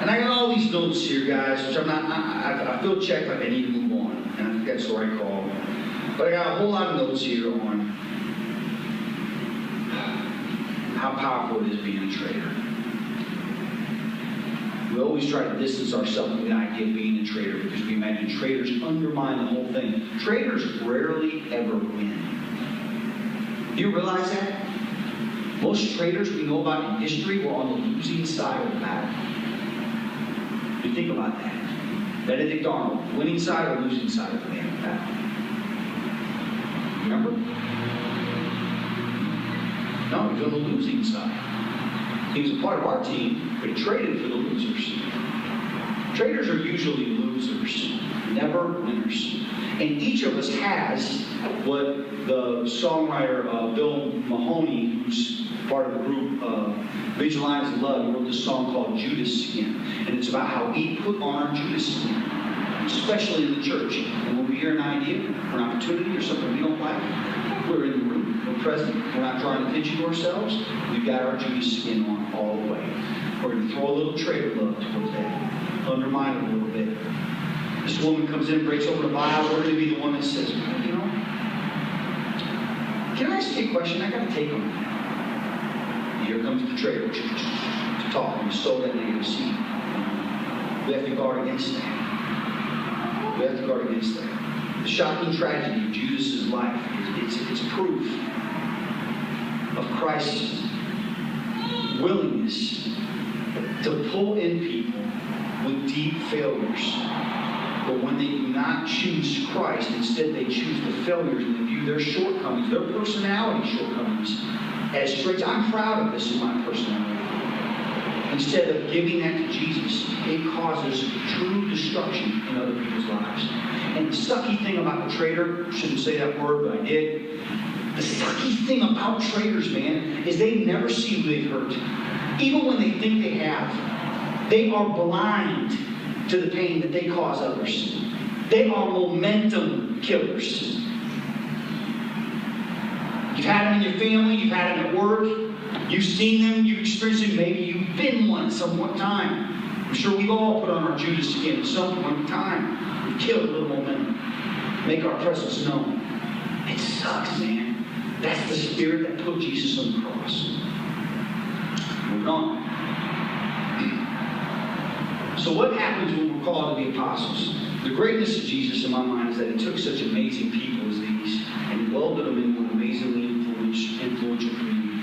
And I got all these notes here, guys, which I feel checked like I need to move on. And I think that's the right call. But I got a whole lot of notes here on how powerful it is being a traitor. We always try to distance ourselves from the idea of being a traitor because we imagine traitors undermine the whole thing. Traitors rarely ever win. Do you realize that? Most traitors we know about in history were on the losing side of the battle. You think about that. Benedict Arnold, winning side or losing side of the battle? Remember? No, he was on the losing side. He was a part of our team, but he traded for the losers. Traitors are usually losers, never winners. And each of us has what the songwriter Bill Mahoney, who's part of the group Vigilantes of Love, wrote this song called Judas Skin. And it's about how we put on our Judas skin, especially in the church. And when we hear an idea or an opportunity or something we don't like, we're in the room. We're present. We're not drawing attention to ourselves. We've got our Judas skin on all the way. We're going to throw a little traitor love towards that. Undermine it a little bit. This woman comes in, breaks open a vial. We're going to be the one that says, well, can I ask you a question? I got to take on that. And here comes the traitor to talk and sow that negative seed. We have to guard against that. We have to guard against that. The shocking tragedy of Judas' life it's proof of Christ's willingness to pull in people with deep failures. But when they do not choose Christ, instead they choose the failures and they view their shortcomings, their personality shortcomings, as traits. I'm proud of this in my personality. instead of giving that to Jesus, it causes true destruction in other people's lives. And the sucky thing about the traitor, shouldn't say that word, but I did. The sucky thing about traitors, man, is they never see who they've hurt. Even when they think they have, they are blind to the pain that they cause others. They are momentum killers. You've had them in your family, you've had them at work, you've seen them, you've experienced them, maybe you've been one at some point in time. I'm sure we've all put on our Judas skin at some point in time. We've killed a little momentum, make our presence known. It sucks, man. That's the spirit that put Jesus on the cross. Moving on. So what happens when we're called to be apostles? The greatness of Jesus in my mind is that he took such amazing people as these and he welded them into an amazingly influential community.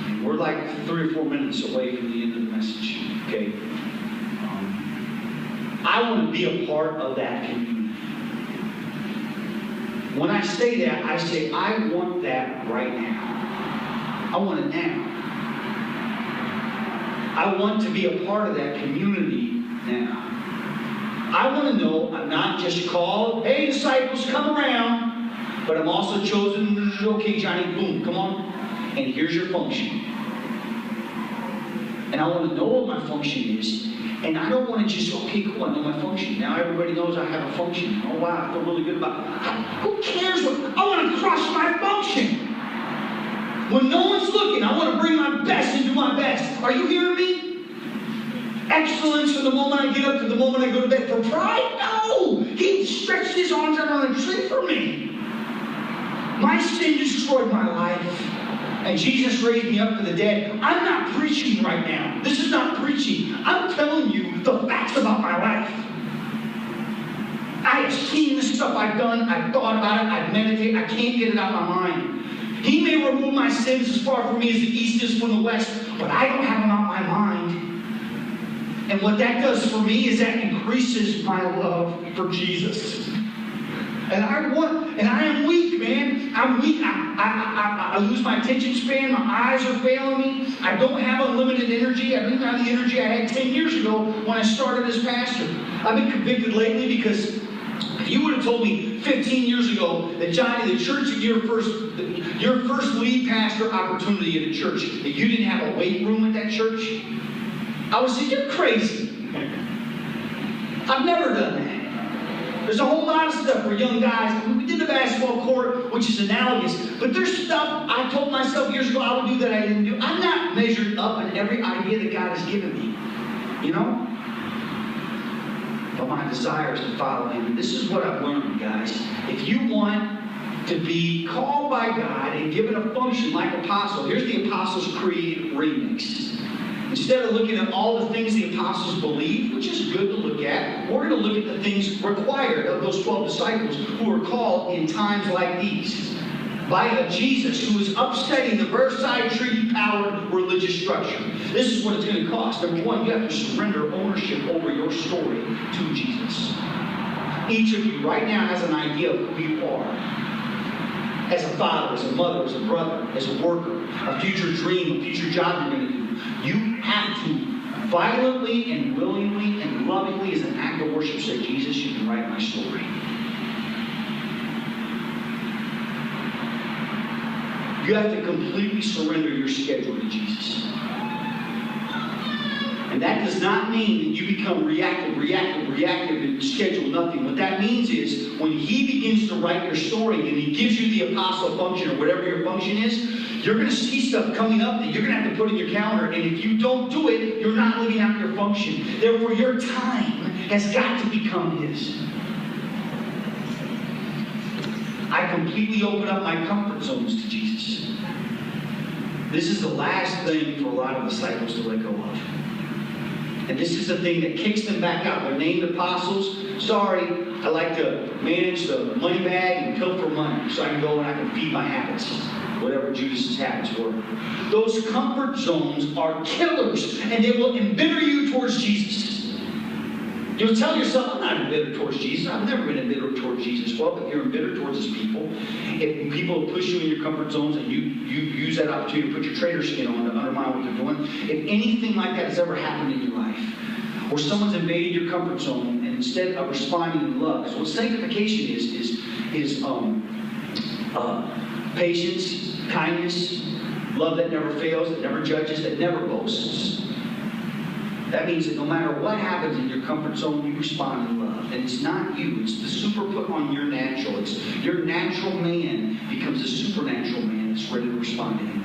And we're like 3 or 4 minutes away from the end of the message. Okay? I want to be a part of that community. When I say that, I say I want that right now. I want it now. I want to be a part of that community now. I want to know I'm not just called, hey disciples, come around, but I'm also chosen, okay Johnny, boom, come on, and here's your function. And I want to know what my function is, and I don't want to just, okay, cool, I know my function. Now everybody knows I have a function. Oh wow, I feel really good about it. Who cares what, I want to crush my function. When no one's looking, I want to bring my best and do my best. Are you hearing me? Excellence from the moment I get up to the moment I go to bed. For pride? No! He stretched his arms out on a tree for me. My sin destroyed my life. And Jesus raised me up from the dead. I'm not preaching right now. This is not preaching. I'm telling you the facts about my life. I have seen the stuff I've done. I've thought about it. I've meditated. I can't get it out of my mind. He may remove my sins as far from me as the east is from the west, but I don't have them out of my mind. And what that does for me is that increases my love for Jesus. And I am weak, man. I'm weak. I lose my attention span. My eyes are failing me. I don't have unlimited energy. I don't have the energy I had 10 years ago when I started as pastor. I've been convicted lately because if you would have told me 15 years ago that, Johnny, the church that your first lead pastor opportunity at a church, that you didn't have a weight room at that church, I would say, you're crazy. I've never done that. There's a whole lot of stuff for young guys. We did the basketball court, which is analogous, but there's stuff I told myself years ago I would do that I didn't do. I'm not measured up in every idea that God has given me. You know? But my desire is to follow him. And this is what I've learned, guys. If you want to be called by God and given a function like apostle, here's the Apostles' Creed remix. Instead of looking at all the things the apostles believed, which is good to look at, we're going to look at the things required of those 12 disciples who were called in times like these by a Jesus who is upsetting the Versailles Treaty-powered religious structure. This is what it's going to cost. Number one, you have to surrender ownership over your story to Jesus. Each of you right now has an idea of who you are. As a father, as a mother, as a brother, as a worker, a future dream, a future job you're going to do. You have to violently and willingly and lovingly, as an act of worship, say, Jesus, you can write my story. You have to completely surrender your schedule to Jesus. And that does not mean that you become reactive, and schedule nothing. What that means is when he begins to write your story and he gives you the apostle function or whatever your function is, you're going to see stuff coming up that you're going to have to put in your calendar. And if you don't do it, you're not living out your function. Therefore, your time has got to become his. I completely open up my comfort zones to Jesus. This is the last thing for a lot of disciples to let go of. And this is the thing that kicks them back out. They're named apostles. Sorry, I like to manage the money bag and pilfer money so I can go and I can feed my habits. Whatever Judas's habits were. Those comfort zones are killers, and they will embitter you towards Jesus. You'll tell yourself, I'm not embittered towards Jesus. I've never been embittered towards Jesus. Well, if you're embittered towards his people, if people push you in your comfort zones and you use that opportunity to put your traitor skin on to undermine what they're doing, if anything like that has ever happened in your life, or someone's invaded your comfort zone, and instead of responding in love, because what sanctification is patience, kindness, love that never fails, that never judges, that never boasts. That means that no matter what happens in your comfort zone, you respond in love. And it's not you. It's the super put on your natural. It's your natural man becomes a supernatural man that's ready to respond to him.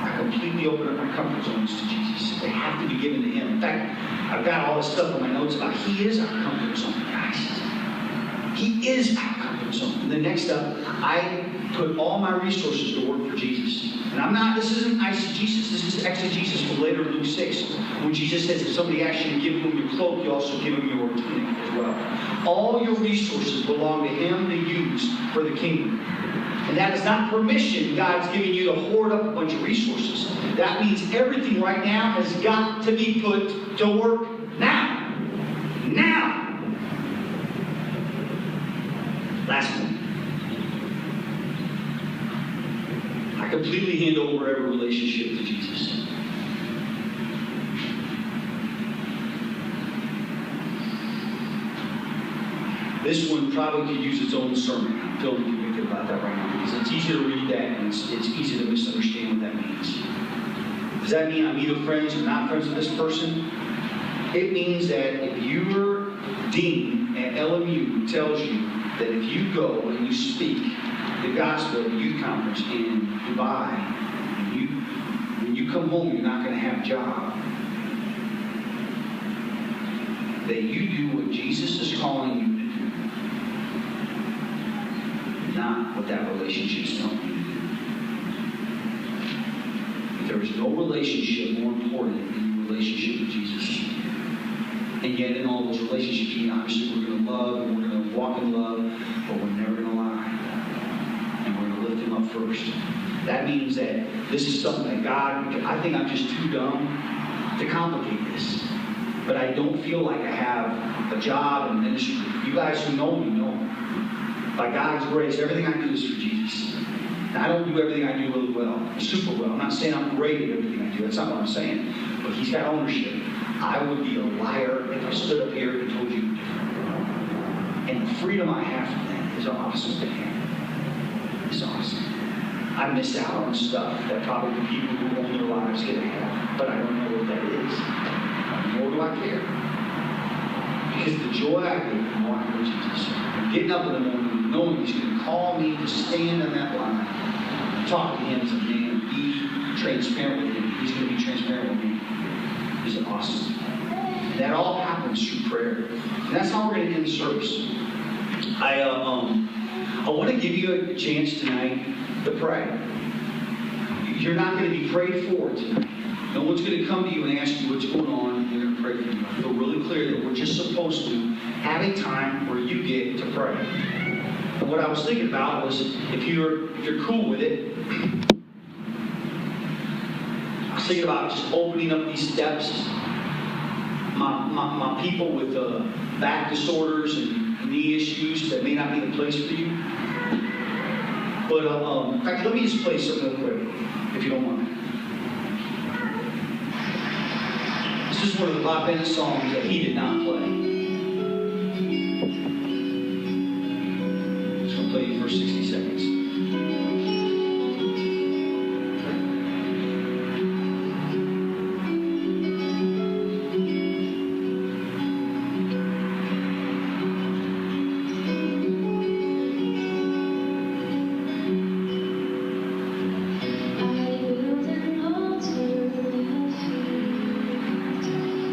I completely open up my comfort zones to Jesus. They have to be given to him. In fact, I've got all this stuff in my notes about he is our comfort zone, guys. He is our comfort zone. And then next up, I put all my resources to work for Jesus. And this isn't eisegesis, this is exegesis from later in Luke 6. When Jesus says, if somebody asks you to give him your cloak, you also give him your tunic as well. All your resources belong to him to use for the kingdom. And that is not permission God's giving you to hoard up a bunch of resources. That means everything right now has got to be put to work now. Now! Last one. I completely hand over every relationship to Jesus. This one probably could use its own sermon. I'm feeling convicted about that right now because it's easy to read that and it's easy to misunderstand what that means. Does that mean I'm either friends or not friends with this person? It means that if your dean at LMU tells you that if you go and you speak the gospel at a youth conference in Dubai, and when you come home you're not going to have a job, that you do what Jesus is calling you to do, not what that relationship is telling you to do. If there is no relationship more important than your relationship with Jesus, and yet in all those relationships, obviously we're going to love and we're going to walk in love, but we're never going to lie. And we're going to lift him up first. That means that this is something that God, I think I'm just too dumb to complicate this. But I don't feel like I have a job in ministry. You guys who know me know. By God's grace, everything I do is for Jesus. Now, I don't do everything I do really well, super well. I'm not saying I'm great at everything I do. That's not what I'm saying. But he's got ownership. I would be a liar if I stood up here and told you different. And the freedom I have from that is awesome to have. It's awesome. I miss out on stuff that probably the people who own their lives get to have, but I don't know what that is. Nor do I care. Because the joy I get from walking with Jesus, and getting up in the morning, knowing he's going to call me to stand on that line, talk to him as a man, be transparent with him. He's going to be transparent with me. Is awesome. And that all happens through prayer. And that's how we're going to end the service. I want to give you a chance tonight to pray. You're not going to be prayed for tonight. No one's going to come to you and ask you what's going on. They're going to pray for you. I feel really clear that we're just supposed to have a time where you get to pray. And what I was thinking about was if you're cool with it, I was thinking about just opening up these steps. My people with back disorders and knee issues, that may not be the place for you. But in fact, let me just play something real quick, if you don't mind. This is one of the Bob Bennett songs that he did not play. I'm just going to play you for 60 seconds.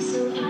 So I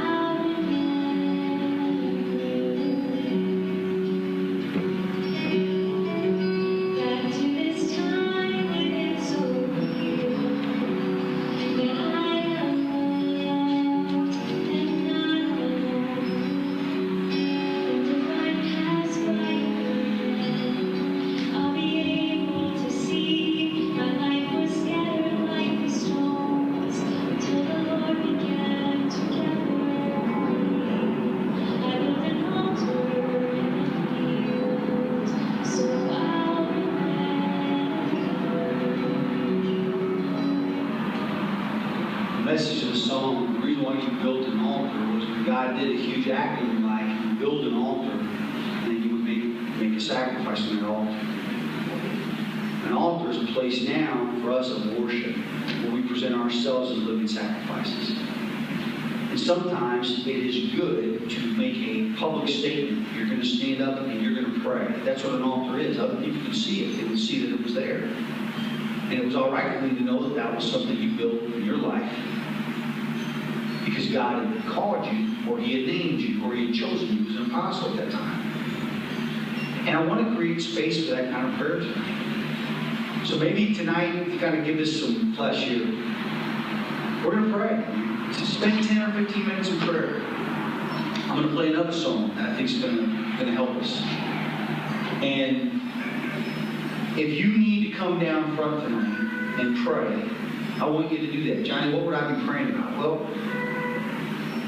in a song, the reason why you built an altar was when God did a huge act in your life. You build an altar, and then you would make a sacrifice on that altar. An altar is a place now for us of worship, where we present ourselves as living sacrifices. And sometimes it is good to make a public statement. You're going to stand up and you're going to pray. That's what an altar is. Other people can see it. They would see that it was there. And it was all right for them to know that that was something you built in your life. Because God had called you, or He had named you, or He had chosen you as an apostle at that time. And I want to create space for that kind of prayer tonight. So maybe tonight, to kind of give this some flesh here, we're going to pray. So spend 10 or 15 minutes in prayer. I'm going to play another song that I think is going to help us. And if you need to come down front tonight and pray, I want you to do that. Johnny, what would I be praying about? Well,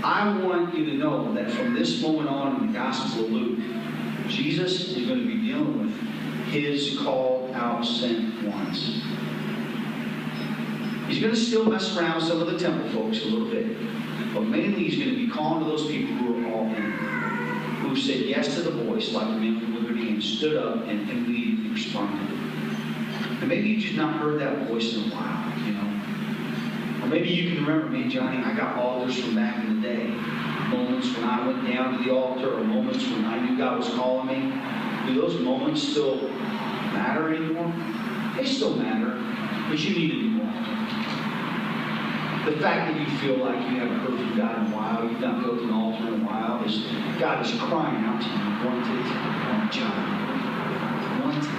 I want you to know that from this moment on in the Gospel of Luke, Jesus is going to be dealing with His called out sent ones. He's going to still mess around with some of the temple folks a little bit. But mainly He's going to be calling to those people who are all in, who said yes to the voice like the man with the withered hand, stood up and immediately responded. And maybe you've just not heard that voice in a while, you know. Or maybe you can remember, man, Johnny, I got altars from back in the day. Moments when I went down to the altar, or moments when I knew God was calling me. Do those moments still matter anymore? They still matter, but you need to do more. The fact that you feel like you haven't heard from God in a while, you've not built an altar in a while, is God is crying out to you. Want it, want John. Want it.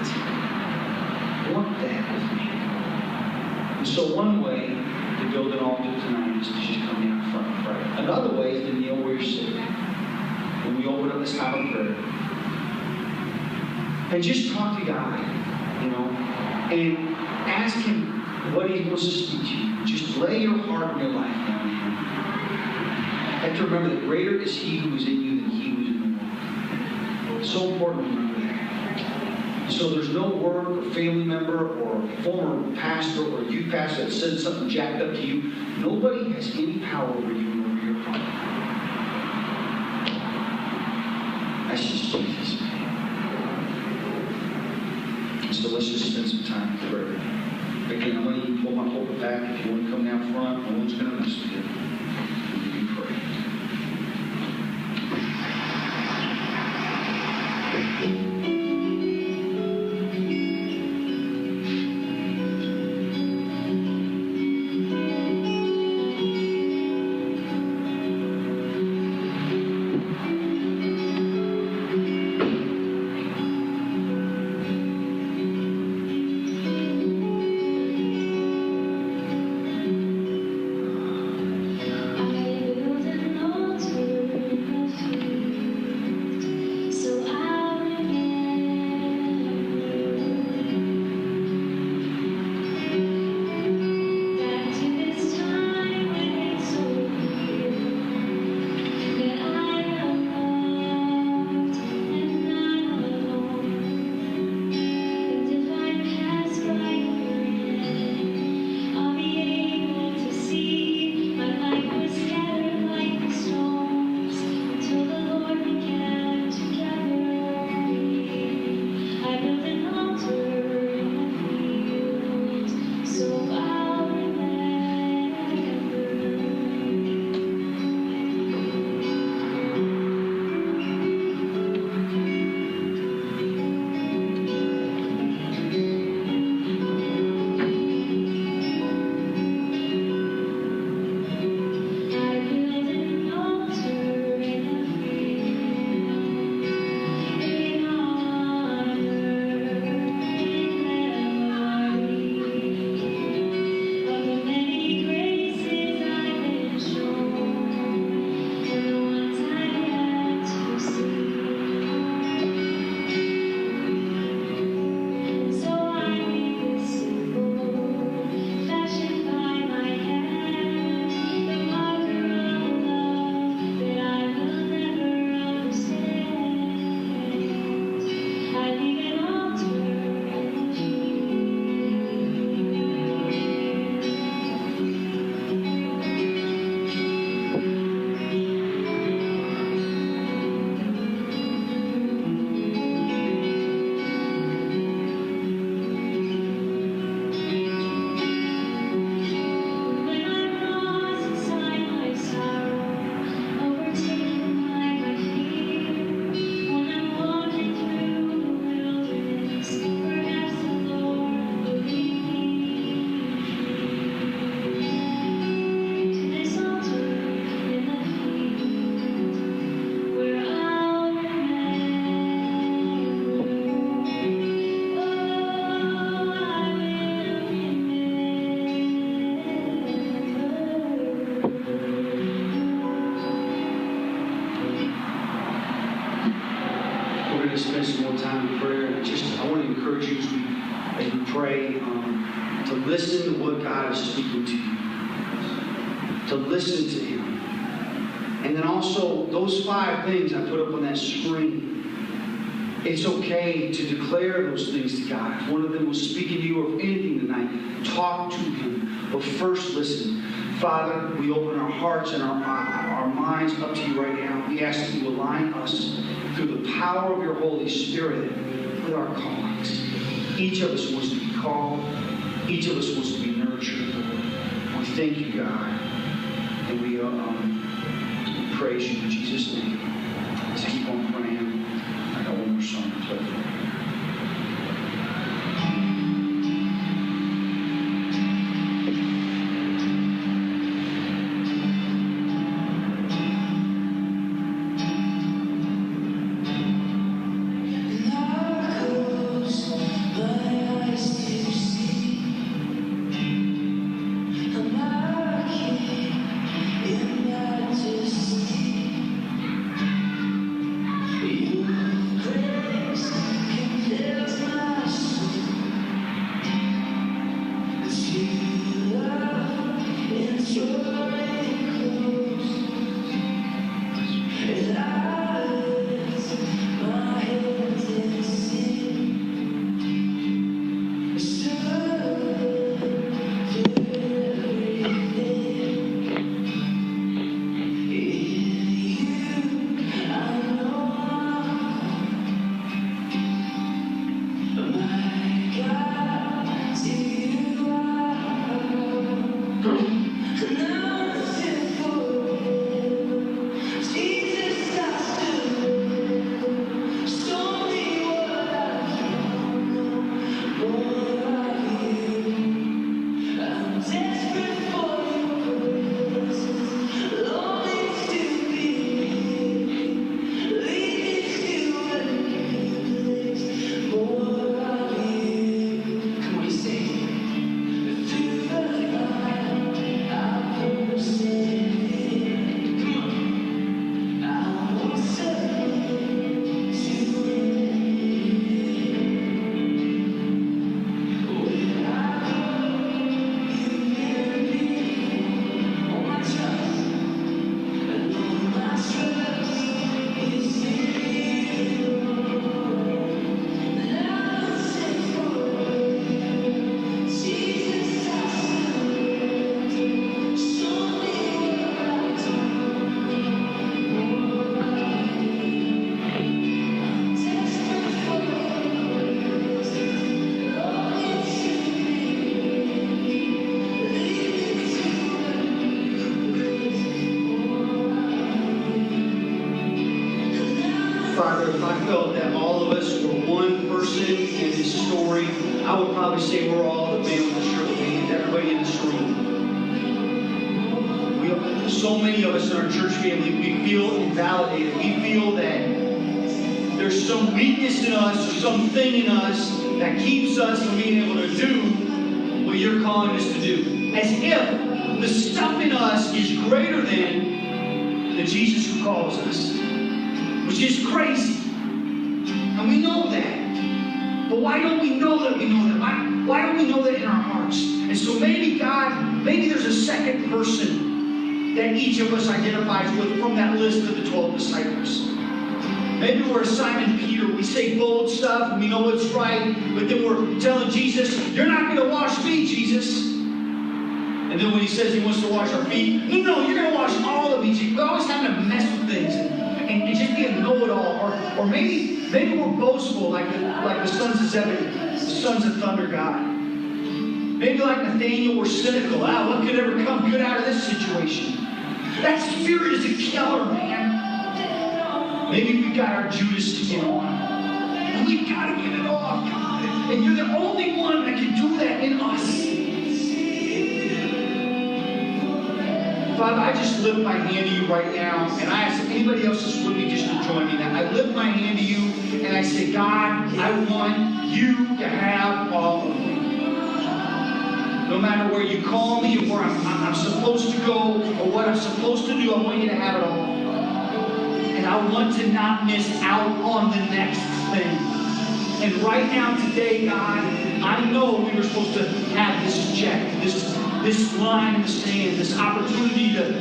Want that with me. And so one way to build an altar tonight is to just come down front and pray. Another way is to kneel where you're sitting. When we open up this time of prayer. And just talk to God, you know, and ask Him what He wants to speak to you. Just lay your heart and your life down to Him. You have to remember that greater is He who is in you than he who is in the world. It's so important to remember that. So there's no work or family member or former pastor or youth pastor that said something jacked up to you. Nobody has any power over you and over your heart. That's just Jesus. So let's just spend some time in prayer. Again, I'm going to pull my pulpit back. If you want to come down front, no one's going to mess with you. You can pray. want to encourage you as we pray to listen to what God is speaking to you. To listen to Him. And then also, those 5 things I put up on that screen. It's okay to declare those things to God. If one of them was speaking to you or anything tonight, talk to Him. But first, listen. Father, we open our hearts and our minds up to you right now. We ask that you align us through the power of your Holy Spirit with our callings. Each of us wants to be called. Each of us wants to be nurtured, Lord. We thank you, God. And we praise you in Jesus' name. Let's keep on praying. I got one more song to play. Father, if I felt that all of us were one person in this story, I would probably say we're all the man with the shirt hands, everybody in this room. So many of us in our church family, we feel invalidated. We feel that there's some weakness in us or something in us that keeps us from being able to do what you're calling us to do. As if the stuff in us is greater than the Jesus who calls us. Which is crazy. And we know that. But why don't we know that we know that? Why don't we know that in our hearts? And so maybe God, maybe there's a second person that each of us identifies with from that list of the 12 disciples. Maybe we're Simon Peter. We say bold stuff and we know what's right, but then we're telling Jesus, you're not going to wash feet, Jesus. And then when he says he wants to wash our feet, no, you're going to wash all of me. We're always having to mess with things. And just be a know-it-all, or maybe we're boastful like the sons of Zebedee, the sons of thunder God. Maybe like Nathaniel, we're cynical. What could ever come good out of this situation? That spirit is a killer, man. Maybe we got our Judas to get on, and we got to get it off, God. And you're the only one that can do that in us. Father, I just lift my hand to you right now, and I ask if anybody else is with me just to join me now. I lift my hand to you, and I say, God, I want you to have all of me. No matter where you call me, or where I'm supposed to go, or what I'm supposed to do, I want you to have it all. And I want to not miss out on the next thing. And right now, today, God, I know we were supposed to have this check, this line in the sand, this opportunity to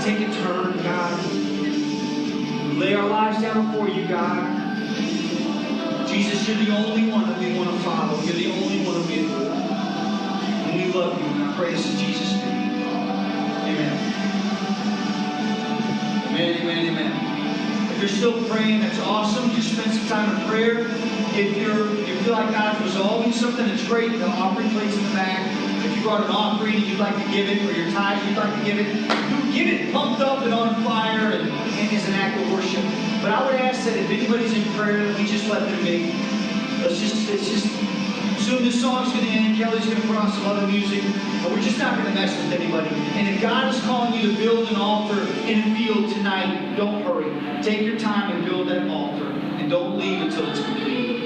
take a turn, God. We lay our lives down before you, God. Jesus, you're the only one that we want to follow. You're the only one that we adore. And we love you, and I pray this in Jesus' name. Amen. Amen, amen, amen. If you're still praying, that's awesome. Just spend some time in prayer. If you feel like God's resolving something, it's great. The offering plate's in the back. If you brought an offering and you'd like to give it, or your tithe, you'd like to give it pumped up and on fire and as an act of worship. But I would ask that if anybody's in prayer, that we just let them be. Let's just soon this song's going to end. Kelly's going to put on some other music. But we're just not going to mess with anybody. And if God is calling you to build an altar in a field tonight, don't hurry. Take your time and build that altar. And don't leave until it's complete.